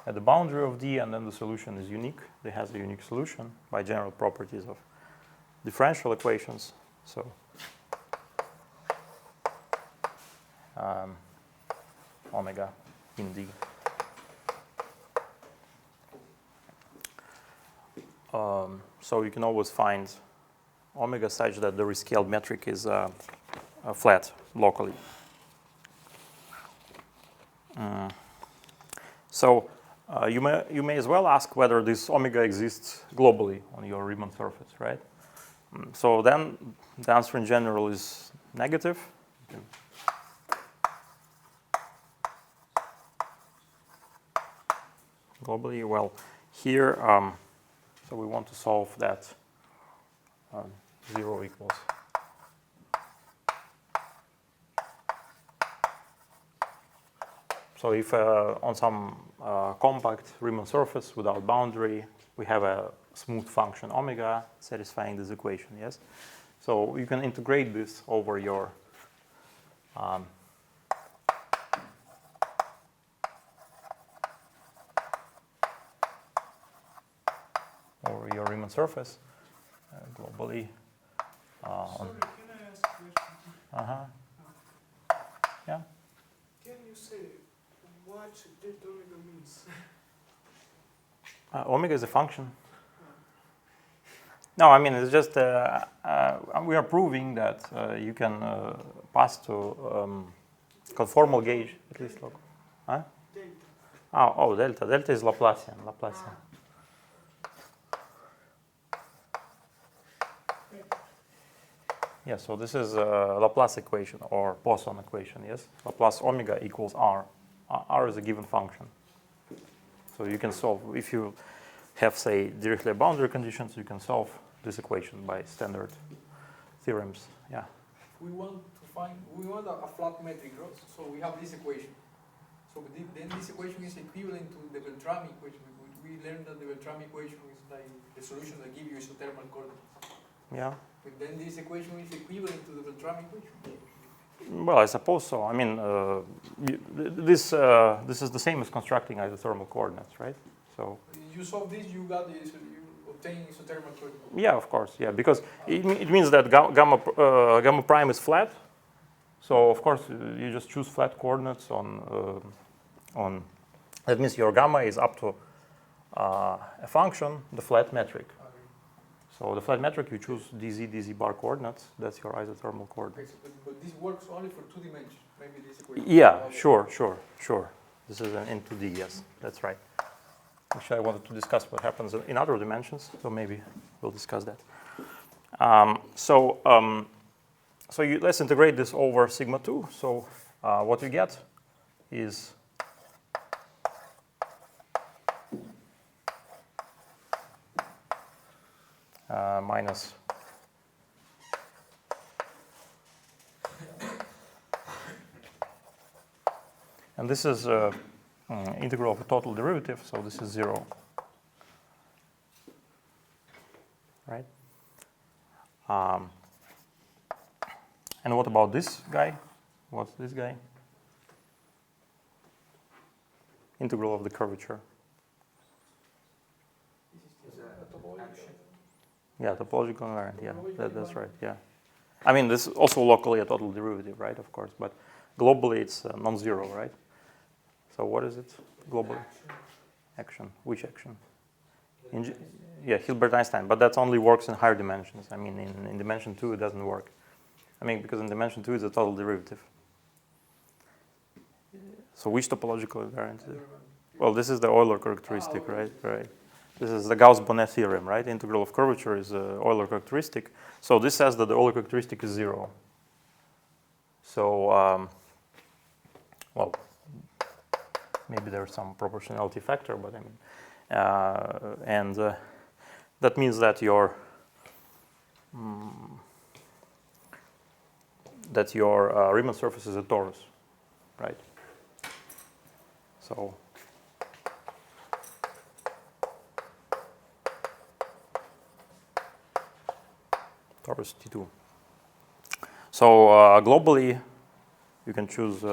Speaker 1: at the boundary of D, and then the solution is unique. It has a unique solution by general properties of differential equations. So omega in D. So you can always find omega such that the rescaled metric is flat locally. So you may as well ask whether this omega exists globally on your Riemann surface, right? So then the answer in general is negative. Globally, well, here, so we want to solve that 0 equals. So if on some compact Riemann surface without boundary, we have a smooth function omega satisfying this equation, yes? So you can integrate this over your Riemann surface globally.
Speaker 2: Sorry, can I ask a question?
Speaker 1: Yeah.
Speaker 2: Can you say what delta omega means?
Speaker 1: Omega is a function. No, I mean, it's just, we are proving that you can pass to conformal gauge, at least. Huh?
Speaker 2: Delta.
Speaker 1: Oh, delta. Delta is Laplacian. Yeah, so this is a Laplace equation or Poisson equation, yes? Laplace omega equals r. R is a given function. So you can solve, if you have, say, Dirichlet boundary conditions, you can solve this equation by standard theorems. Yeah.
Speaker 2: We want a flat metric, right? So we have this equation. So then this equation is equivalent to the Beltrami equation. We learned that the Beltrami equation is like the solution that gives you isothermal coordinates.
Speaker 1: Yeah.
Speaker 2: But then this equation is equivalent to the Beltrami equation.
Speaker 1: Well, I suppose so. I mean, this is the same as constructing isothermal coordinates, right? So
Speaker 2: you solve this, you obtain isothermal coordinates.
Speaker 1: yeah, of course, yeah, because it means that gamma prime is flat. So of course you just choose flat coordinates on. That means your gamma is up to a function, the flat metric. So the flat metric, you choose dz bar coordinates. That's your isothermal coordinates.
Speaker 2: But this works only for 2 dimensions. Maybe this equation.
Speaker 1: Yeah, sure. This is an n2d. Yes, that's right. Actually, I wanted to discuss what happens in other dimensions, so maybe we'll discuss that. Let's integrate this over sigma 2. So what you get is minus and this is integral of a total derivative, so this is 0, right? And what about this guy? What's this guy? Integral of the curvature. Yeah, topological invariant. Yeah, that's right. Yeah, I mean this is also locally a total derivative, right? Of course, but globally it's non-zero, right? So what is it globally? Action. Which action? Yeah, Hilbert-Einstein, but that only works in higher dimensions. I mean, in dimension 2 it doesn't work. I mean, because in dimension 2 it's a total derivative. So which topological invariant is it? Well, this is the Euler characteristic, right? Right. This is the Gauss-Bonnet theorem, right? Integral of curvature is an Euler characteristic. So this says that the Euler characteristic is 0. So, well, maybe there's some proportionality factor, but I mean, that means that your Riemann surface is a torus, right? So torus T2. So globally, you can choose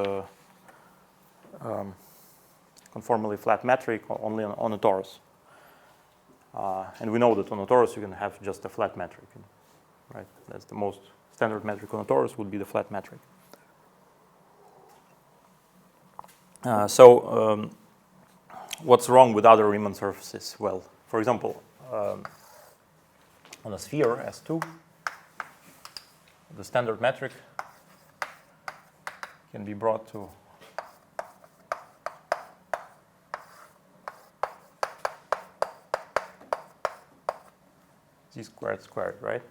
Speaker 1: conformally flat metric only on a torus. And we know that on a torus you can have just a flat metric, right? That's the most standard metric on a torus would be the flat metric. What's wrong with other Riemann surfaces? Well, for example, on a sphere S2, the standard metric can be brought to z squared, right?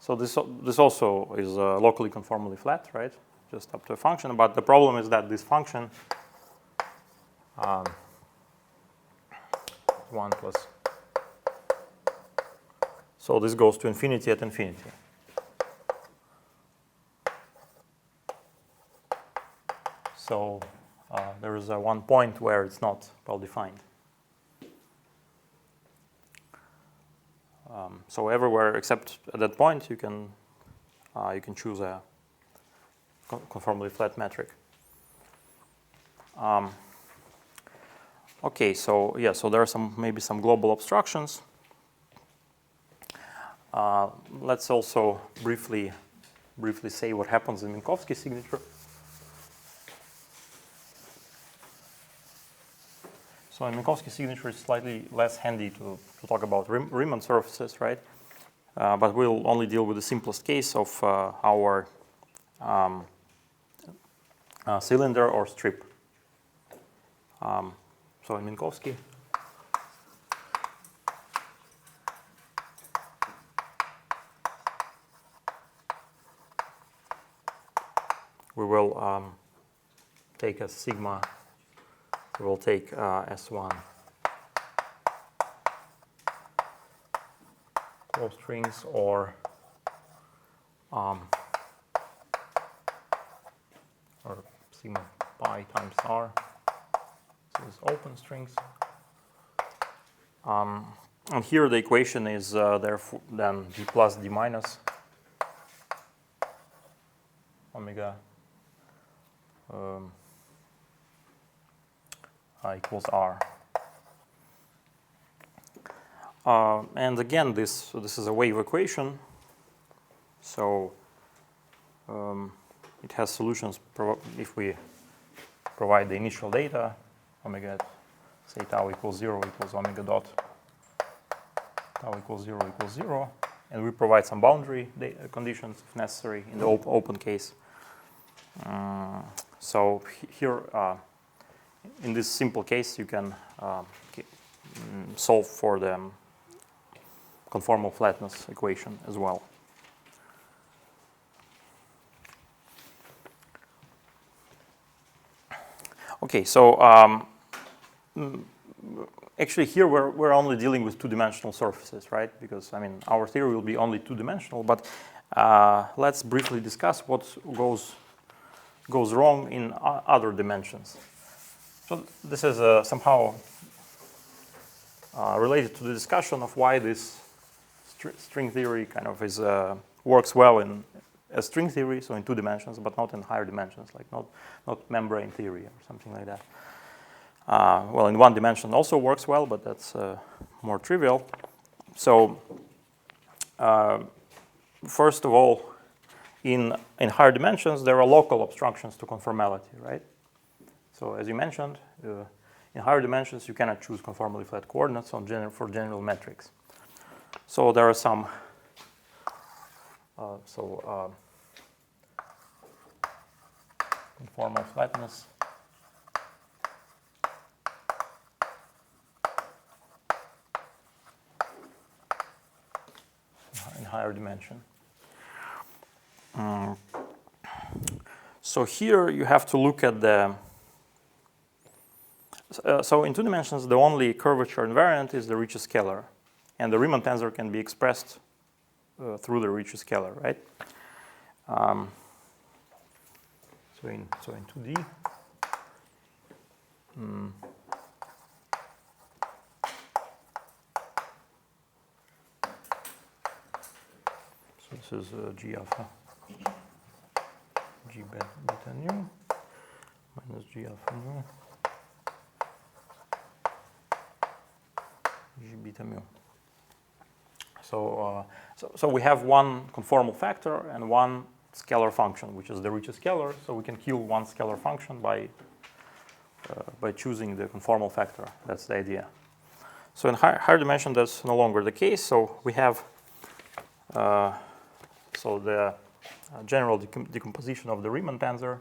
Speaker 1: So this also is locally conformally flat, right? Just up to a function. But the problem is that this function 1 plus. So this goes to infinity at infinity. So there is one point where it's not well defined. So everywhere except at that point, you can choose a conformally flat metric. Okay, so yeah, so there are maybe some global obstructions. Let's also briefly say what happens in Minkowski signature. So in Minkowski signature, it's slightly less handy to talk about Riemann surfaces, right? But we'll only deal with the simplest case of our cylinder or strip. So in Minkowski, we will take a sigma. We will take S1 closed strings or sigma pi times R. So it's open strings. And here the equation is therefore then d plus d minus omega equals R. And again, this is a wave equation. So it has solutions if we provide the initial data, omega at, say, tau equals 0 equals omega dot, tau equals 0 equals 0. And we provide some boundary conditions if necessary in the open case. So here, in this simple case, you can solve for the conformal flatness equation as well. Okay, so actually here we're only dealing with two-dimensional surfaces, right? Because I mean our theory will be only two-dimensional. But let's briefly discuss what goes wrong in other dimensions. So this is somehow related to the discussion of why this string theory kind of works well in a string theory, so in two dimensions, but not in higher dimensions, like not membrane theory or something like that. Well, in one dimension also works well, but that's more trivial. So first of all, in higher dimensions, there are local obstructions to conformality, right? So as you mentioned, in higher dimensions, you cannot choose conformally flat coordinates for general metrics. So there are some, conformal flatness in higher dimension. So here you have to look at the, so in 2 dimensions, the only curvature invariant is the Ricci scalar. And the Riemann tensor can be expressed through the Ricci scalar, right? So in 2D, so this is G alpha, G beta nu minus G alpha nu, G beta mu. So we have one conformal factor and one scalar function, which is the Ricci scalar. So we can kill one scalar function by choosing the conformal factor. That's the idea. So in higher dimension, that's no longer the case. So we have so the general decomposition of the Riemann tensor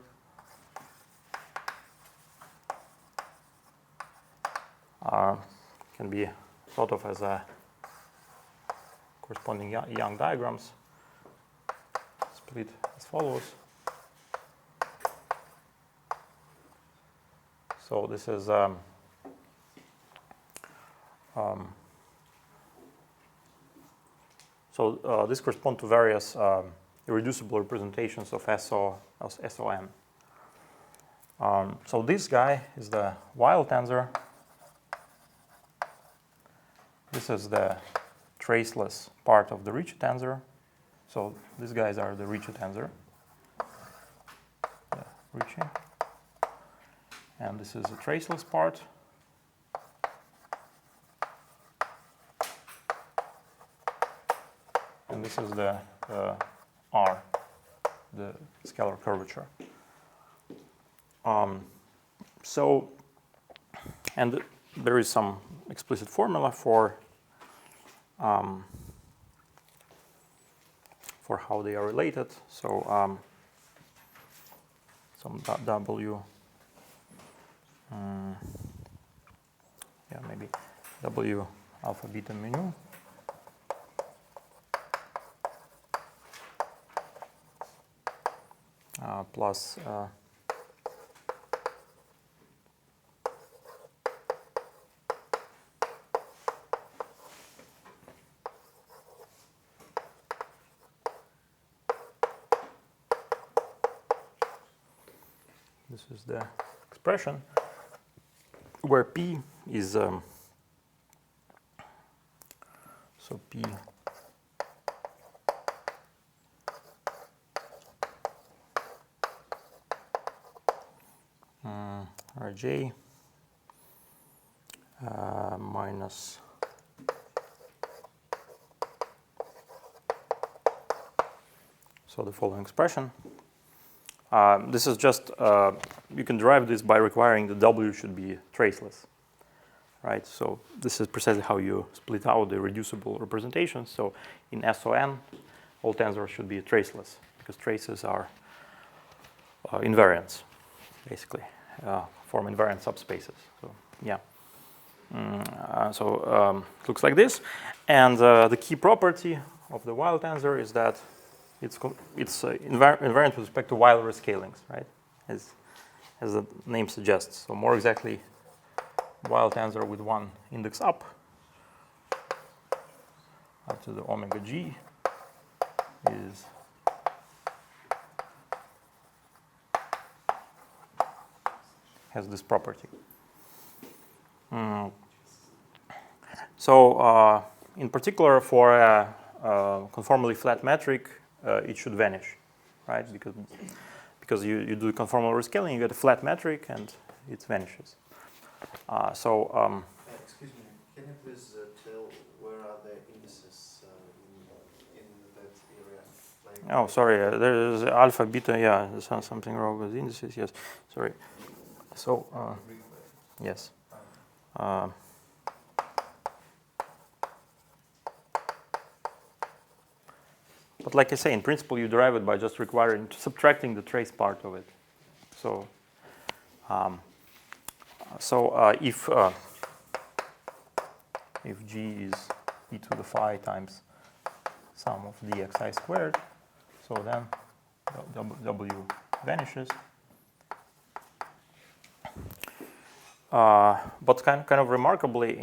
Speaker 1: can be thought of as a corresponding Young diagrams, split as follows. So this is this corresponds to various irreducible representations of SON. So this guy is the Weil tensor. This is the traceless part of the Ricci tensor. So these guys are the Ricci tensor. The Ricci. And this is the traceless part. And this is the R, the scalar curvature. And there is some explicit formula for how they are related. So some W, maybe W alpha beta mu plus this is the expression where P is so P Rj minus so the following expression. This is just, you can derive this by requiring the W should be traceless, right? So this is precisely how you split out the reducible representations. So in SON, all tensors should be traceless because traces are invariants, basically, form invariant subspaces. So yeah. It looks like this. And the key property of the Weil tensor is that it's invariant with respect to Weil rescalings, right? As the name suggests. So more exactly, Weil tensor with one index up to the omega g has this property. In particular, for a conformally flat metric, it should vanish, right? Because you do conformal rescaling, you get a flat metric, and it vanishes.
Speaker 3: Excuse me, can you please tell where are the indices in that area, like
Speaker 1: Oh, sorry. There's alpha, beta. Yeah, there's something wrong with the indices. Yes, sorry. So, yes. But like I say, in principle, you derive it by just subtracting the trace part of it. So, if g is e to the phi times sum of dxi squared, so then w vanishes. But kind of remarkably,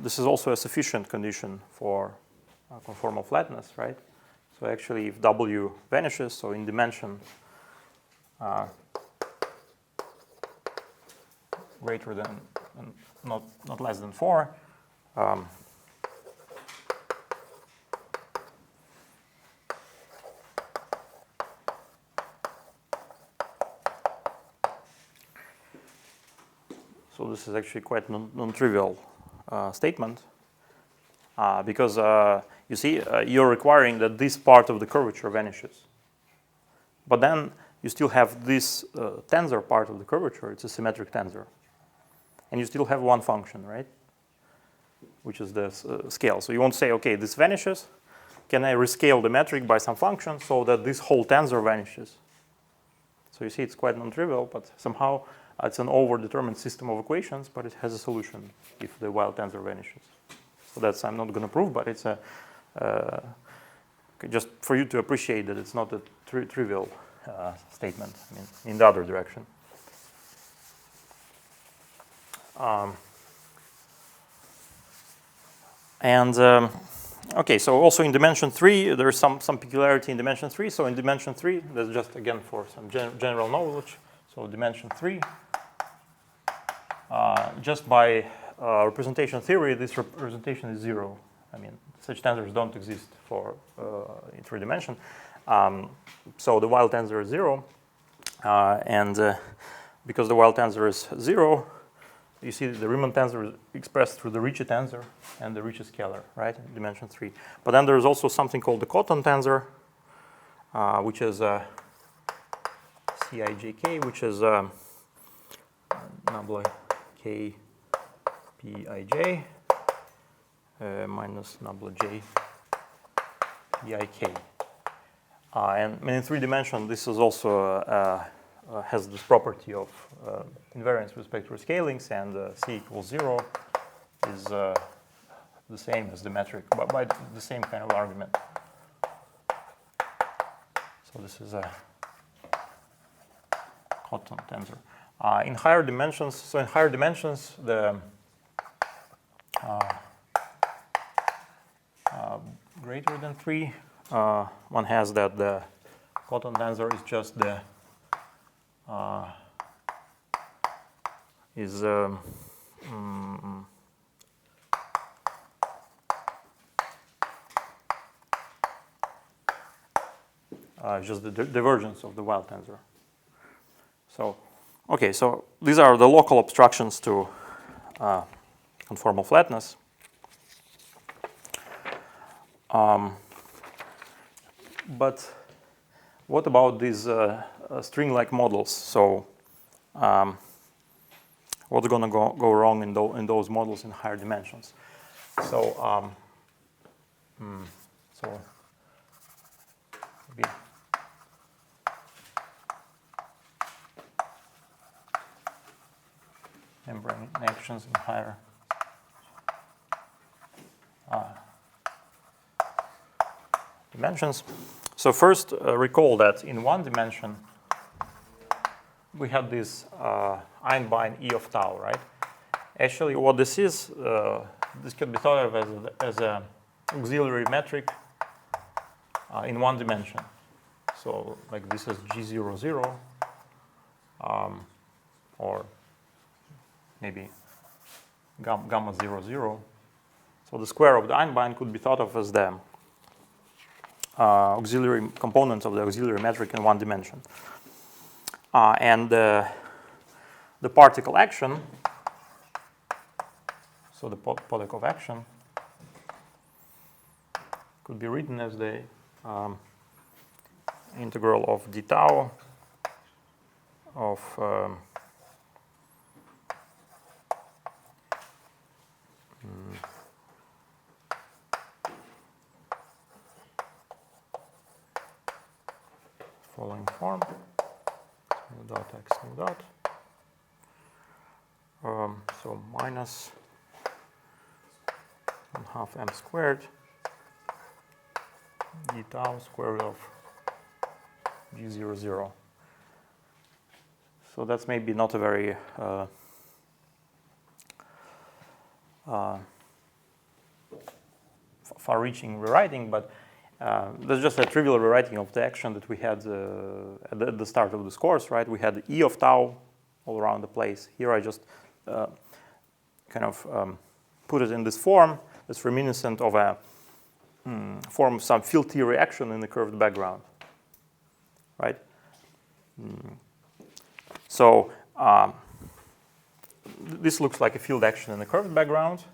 Speaker 1: this is also a sufficient condition for conformal flatness, right? So actually, if w vanishes, so in dimension greater than, not less than 4, so this is actually quite non-trivial statement, because you see, you're requiring that this part of the curvature vanishes. But then you still have this tensor part of the curvature. It's a symmetric tensor. And you still have one function, right? Which is the scale. So you won't say, OK, this vanishes. Can I rescale the metric by some function so that this whole tensor vanishes? So you see, it's quite non-trivial, but somehow it's an overdetermined system of equations, but it has a solution if the wild tensor vanishes. So that's, I'm not going to prove, but it's just for you to appreciate that it's not a trivial statement, I mean, in the other direction. Okay, so also in dimension 3, there's some peculiarity in dimension 3. So in dimension 3, that's just again for some general knowledge. So dimension 3, just by representation theory, this representation is 0. I mean, such tensors don't exist in 3 dimension. So the wild tensor is 0, and because the wild tensor is 0, you see the Riemann tensor is expressed through the Ricci tensor and the Ricci scalar, right, in dimension 3. But then there's also something called the Cotton tensor, which isCijk, which is nabla k pij minus nabla j pik. And in 3 dimensions, this is also has this property of invariance with respect to scalings, and c equals 0 is the same as the metric, but by the same kind of argument. So this is a Cotton tensor. In higher dimensions, the greater than 3, one has that the Cotton tensor is just the just the divergence of the wild tensor. So, okay, so these are the local obstructions to conformal flatness. But what about these string-like models? So, what's going to go wrong in those models in higher dimensions? So, maybe membrane actions in higher dimensions. So first, recall that in 1 dimension, we have this Einbein E of tau, right? Actually, what this is, this can be thought of as an auxiliary metric in 1 dimension. So, like this is G00, 0, or maybe gamma 0, 0. So the square of the Einbein could be thought of as the auxiliary component of the auxiliary metric in 1 dimension. And the particle action, so the Podakov action, could be written as the integral of d tau of following form, mu dot x mu dot. So minus 1/2 m squared d tau square root of g00. So that's maybe not a very far-reaching rewriting, but that's just a trivial rewriting of the action that we had at the start of this course, right? We had E of tau all around the place. Here I just kind of put it in this form that's reminiscent of a form of some field theory action in the curved background, right? So this looks like a field action in the curved background,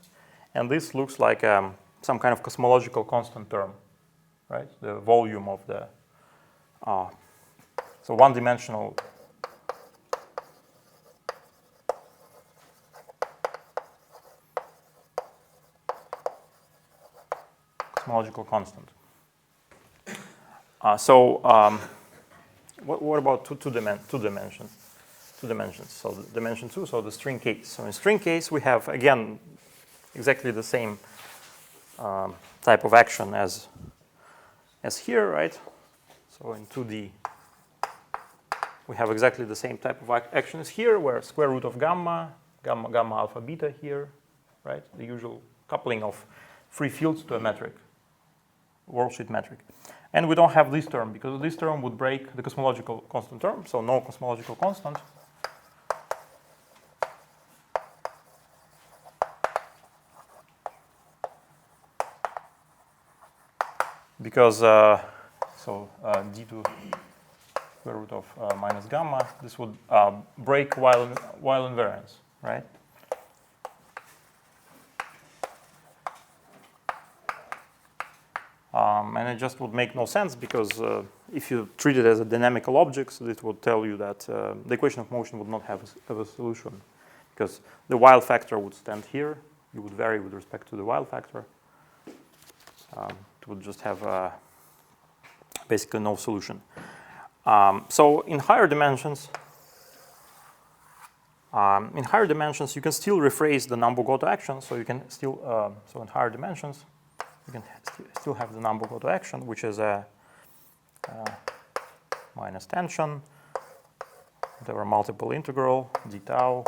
Speaker 1: and this looks like some kind of cosmological constant term, right? The volume of the so one-dimensional cosmological constant. What about two dimensions? So dimension 2, so the string case. So in string case, we have, again, exactly the same type of action as here, right? So in 2D, we have exactly the same type of action as here, where square root of gamma alpha beta here, right? The usual coupling of free fields to a metric, worldsheet metric. And we don't have this term, because this term would break the cosmological constant term, so no cosmological constant. Because d to square root of minus gamma, this would break while invariance, right? And it just would make no sense, because if you treat it as a dynamical object, so it would tell you that the equation of motion would not have a solution, because the Weil factor would stand here. You would vary with respect to the Weil factor. It would just have basically no solution. So in higher dimensions, you can still rephrase the Nambu-Goto action. So you can still, so in higher dimensions, you can still have the Nambu-Goto action, which is a minus tension, whatever multiple integral, d tau,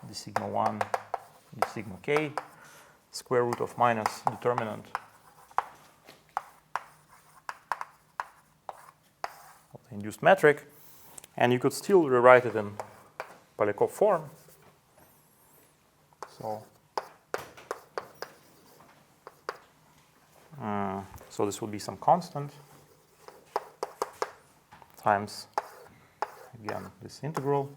Speaker 1: d sigma 1, d sigma k, square root of minus determinant of the induced metric. And you could still rewrite it in Polyakov form. So this would be some constant times, again, this integral,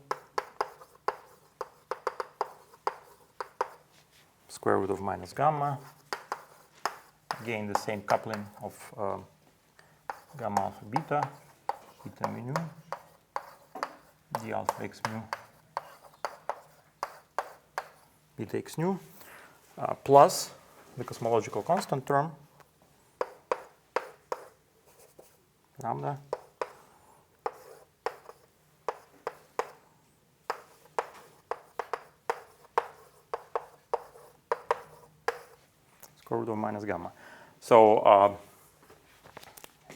Speaker 1: square root of minus gamma, again the same coupling of gamma alpha beta, beta mu nu, d alpha x mu, beta x nu, plus the cosmological constant term, lambda, square root of minus gamma. So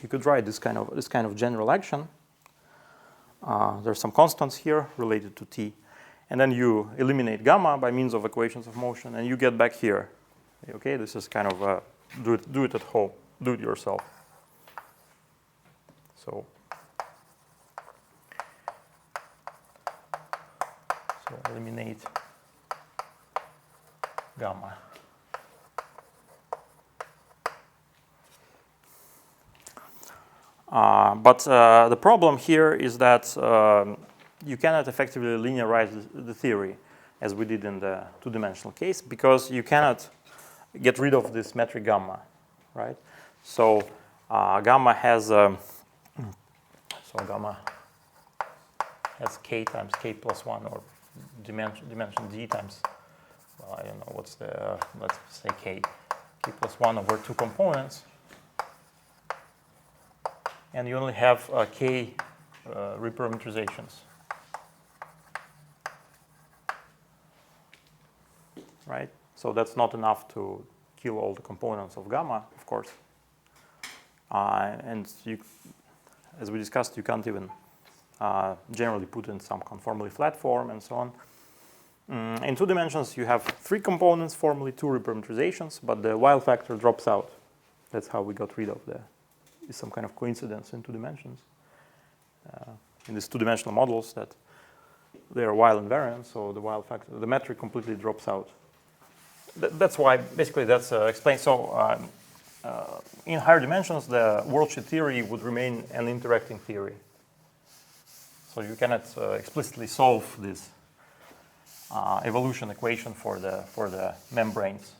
Speaker 1: you could write this kind of general action. There's some constants here related to t, and then you eliminate gamma by means of equations of motion, and you get back here. Okay, this is kind of do it at home, do it yourself. So eliminate gamma. But the problem here is that you cannot effectively linearize the theory as we did in the two-dimensional case, because you cannot get rid of this metric gamma, right? So gamma has gamma has k times k plus 1, or dimension d times, well, I don't know what's the, let's say k plus 1 over 2 components. And you only have k reparameterizations. Right? So that's not enough to kill all the components of gamma, of course. And you, as we discussed, you can't even generally put in some conformally flat form and so on. In 2 dimensions, you have 3 components, formally 2 reparameterizations, but the while factor drops out. That's how we got rid of some kind of coincidence in 2 dimensions. In these 2-dimensional models, that they are while invariant, so the while factor, the metric completely drops out. That's why, basically, that's explained. So in higher dimensions, the worldsheet theory would remain an interacting theory. So you cannot explicitly solve this evolution equation for the membranes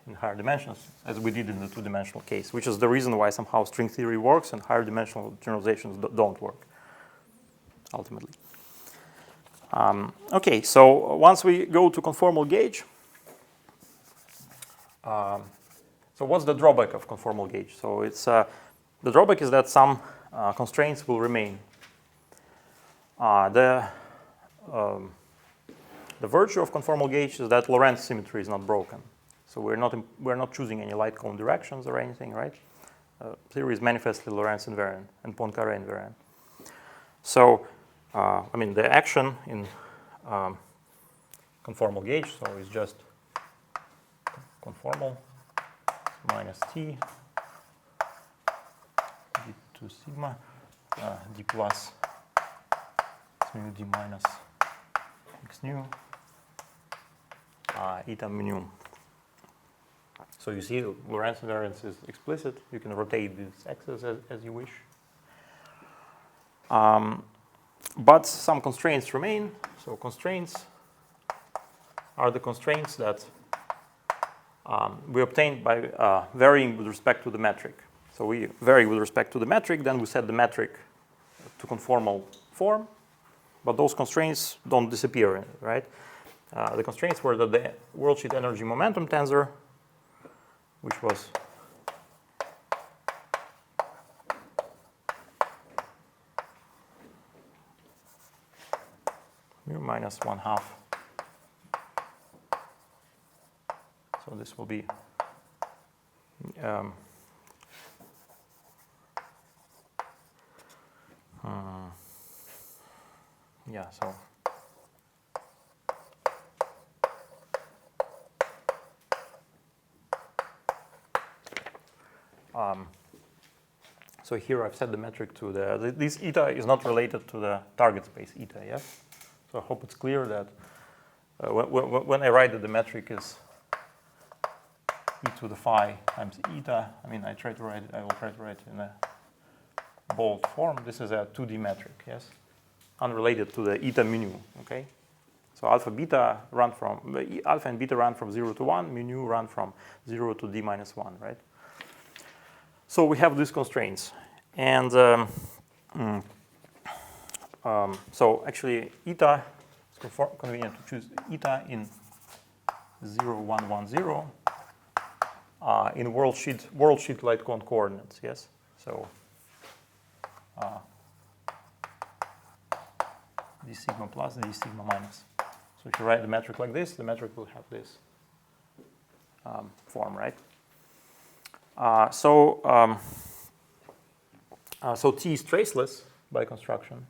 Speaker 1: in higher dimensions, as we did in the 2-dimensional case, which is the reason why somehow string theory works and higher dimensional generalizations don't work, ultimately. Okay, so once we go to conformal gauge, so what's the drawback of conformal gauge? So it's the drawback is that some constraints will remain. The virtue of conformal gauge is that Lorentz symmetry is not broken. So we're not choosing any light cone directions or anything, right? Theory is manifestly Lorentz invariant and Poincaré invariant. So I mean the action in conformal gauge, so it's just conformal minus t d2 sigma d plus mu d minus x nu eta mu. So you see Lorentz invariance is explicit. You can rotate these x's as you wish. But some constraints remain. So constraints are the constraints that we obtained by varying with respect to the metric. So we vary with respect to the metric, then we set the metric to conformal form, but those constraints don't disappear, right? The constraints were that the worldsheet energy momentum tensor, which was mu minus 1/2. So this will be yeah, so so here I've set the metric to this eta is not related to the target space eta, yes? So I hope it's clear that when I write that the metric is e to the phi times eta, I mean I will try to write it in a bold form. This is a 2D metric, yes? Unrelated to the eta mu nu, okay? So alpha and beta run from 0 to 1, mu nu run from 0 to d minus 1, right? So we have these constraints. And so actually eta is convenient to choose eta in 0, 1, 1, 0 in worldsheet light cone coordinates, yes? So d sigma plus, d sigma minus. So if you write the metric like this, the metric will have this form, right? So T is traceless by construction.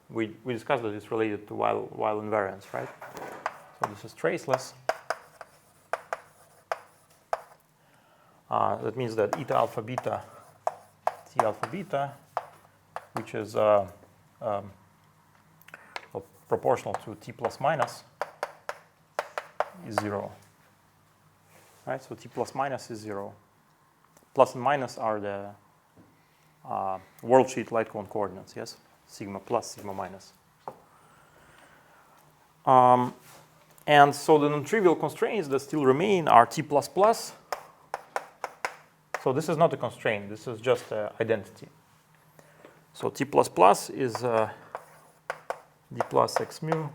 Speaker 1: We discussed that it's related to while invariance, right? So this is traceless. That means that eta alpha beta, T alpha beta, which is proportional to T plus minus, is 0. Right? So T plus minus is 0. Plus and minus are the worldsheet light cone coordinates, yes? Sigma plus, sigma minus. And so the non-trivial constraints that still remain are T plus plus. So this is not a constraint. This is just an identity. So t++ is d plus x mu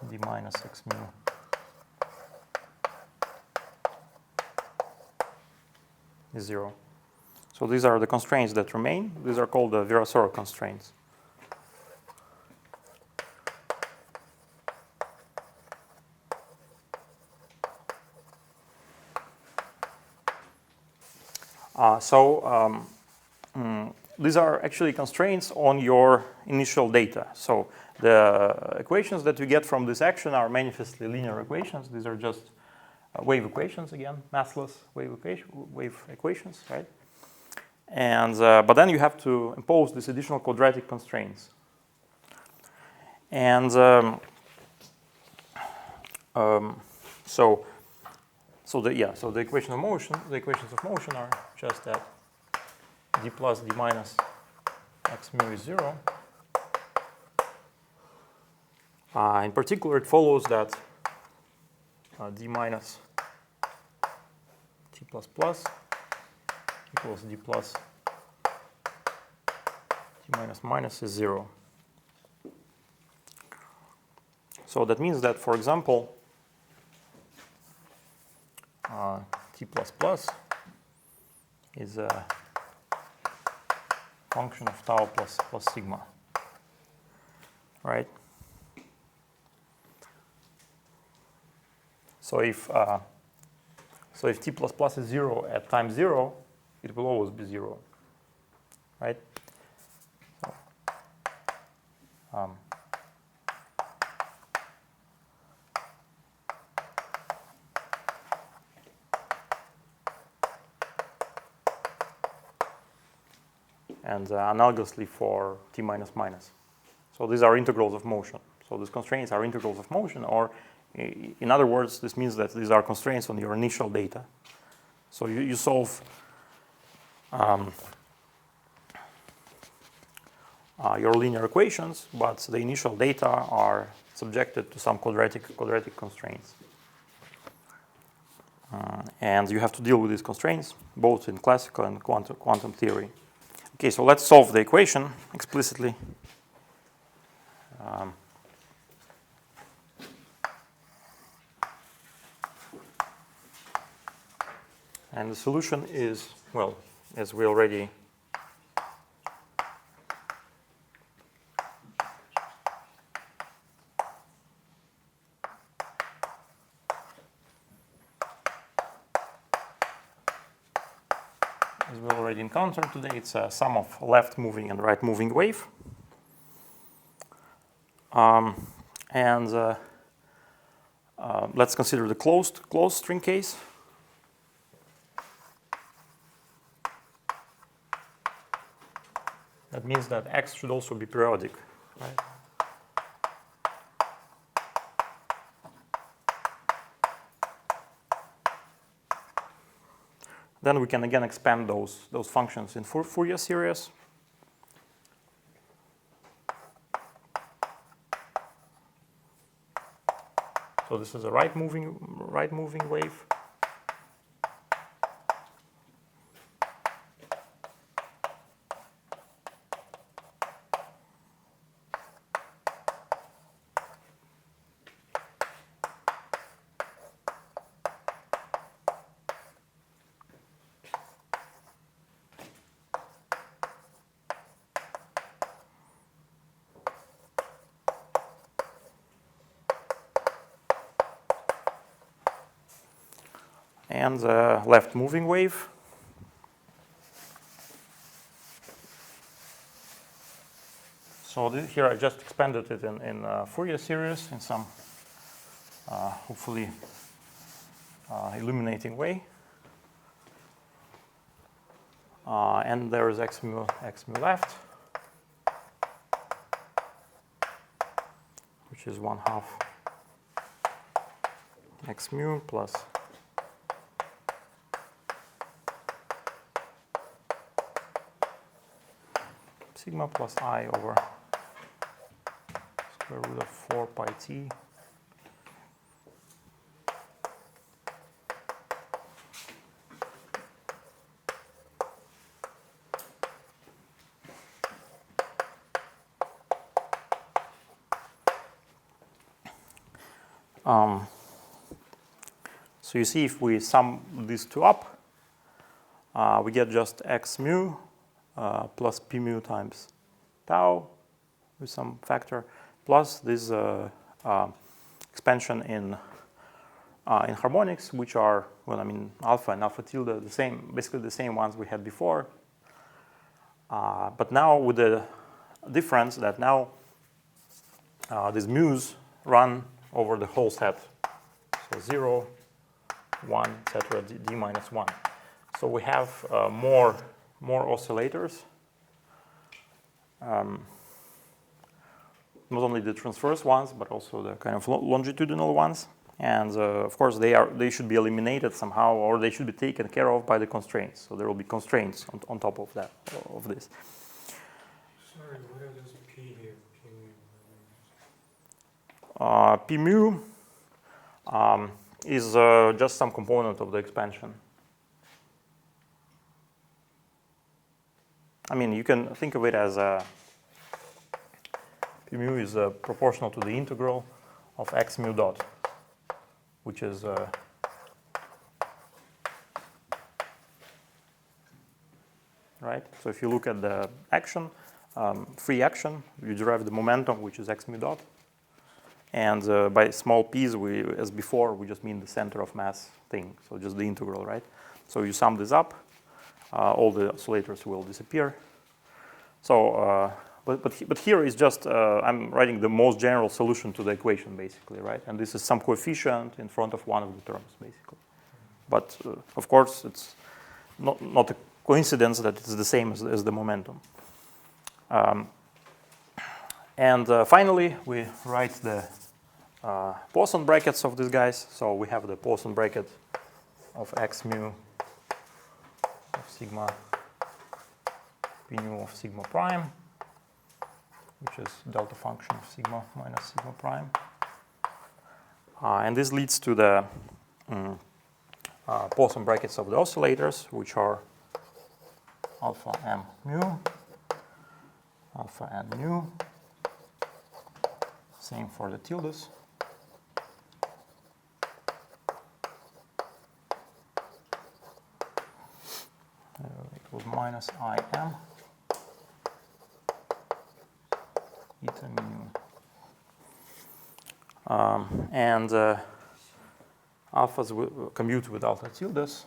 Speaker 1: d minus x mu is 0. So these are the constraints that remain. These are called the Virasoro constraints. These are actually constraints on your initial data. So the equations that you get from this action are manifestly linear equations. These are just wave equations again, massless wave equations, right? And but then you have to impose these additional quadratic constraints. And so the equations of motion are just that d plus d minus x mu is 0. In particular, it follows that d minus t plus plus equals d plus t minus minus is 0. So that means that, for example, t plus plus is a function of tau plus sigma, right? So if t plus plus is 0 at time 0, it will always be 0, right? So, and analogously for t minus minus. So these are integrals of motion. So these constraints are integrals of motion, or in other words, this means that these are constraints on your initial data. So you solve your linear equations, but the initial data are subjected to some quadratic constraints. And you have to deal with these constraints, both in classical and quantum theory. Okay, so let's solve the equation explicitly. And the solution is, well, as we already encountered today, it's a sum of left moving and right moving wave. Let's consider the closed string case. That means that x should also be periodic, right? Then we can again expand those functions in Fourier series. So this is a right moving wave. And the left moving wave. So here I just expanded it in Fourier series in some hopefully illuminating way. And there is x mu left, which is 1/2 x mu plus sigma plus I over square root of 4 pi t. So you see if we sum these two up, we get just x mu plus p mu times tau with some factor, plus this expansion in harmonics, which are, well, I mean, alpha and alpha tilde, the same, basically the same ones we had before. But now with the difference that now these mu's run over the whole set. So 0, 1, etc., d minus 1. So we have more oscillators. Not only the transverse ones, but also the kind of longitudinal ones. And of course, they should be eliminated somehow, or they should be taken care of by the constraints. So there will be constraints on top of that, of this.
Speaker 3: Sorry, what are those p here?
Speaker 1: P mu is just some component of the expansion. I mean, you can think of it as P mu is proportional to the integral of x mu dot, which is right. So if you look at the action, free action, you derive the momentum, which is x mu dot. And by small p's, as before, we just mean the center of mass thing, so just the integral, right? So you sum this up, all the oscillators will disappear. So, but here is just, I'm writing the most general solution to the equation, basically, right? And this is some coefficient in front of one of the terms, basically. But of course, it's not a coincidence that it's the same as the momentum. And finally, we write the Poisson brackets of these guys. So we have the Poisson bracket of x mu of sigma p nu of sigma prime, which is delta function of sigma minus sigma prime. And this leads to the Poisson brackets of the oscillators, which are alpha m mu, alpha n mu. Same for the tildes. Equals minus im eta mu. And alphas will commute with alpha tildes.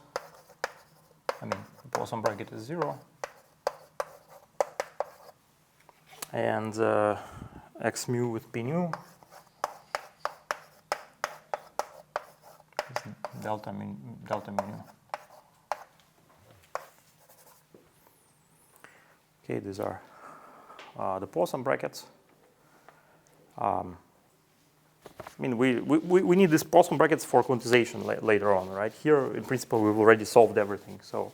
Speaker 1: I mean, the Poisson bracket is 0. And x mu with p nu is delta mu nu. Okay, these are the Poisson brackets. I mean, we need these Poisson brackets for quantization later on, right? Here, in principle, we've already solved everything, so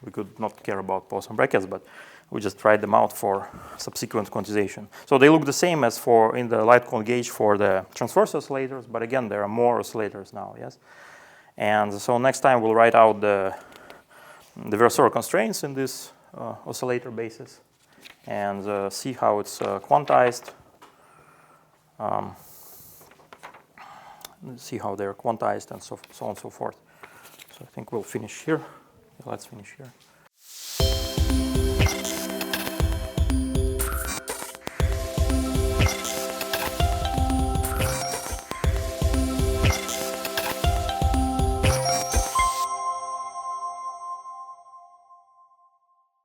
Speaker 1: we could not care about Poisson brackets, but we just tried them out for subsequent quantization. So they look the same as for in the light cone gauge for the transverse oscillators, but again, there are more oscillators now, yes? And so next time we'll write out the Virasoro constraints in this oscillator basis and see how it's quantized. See how they're quantized and so on and so forth. So I think we'll finish here. Let's finish here.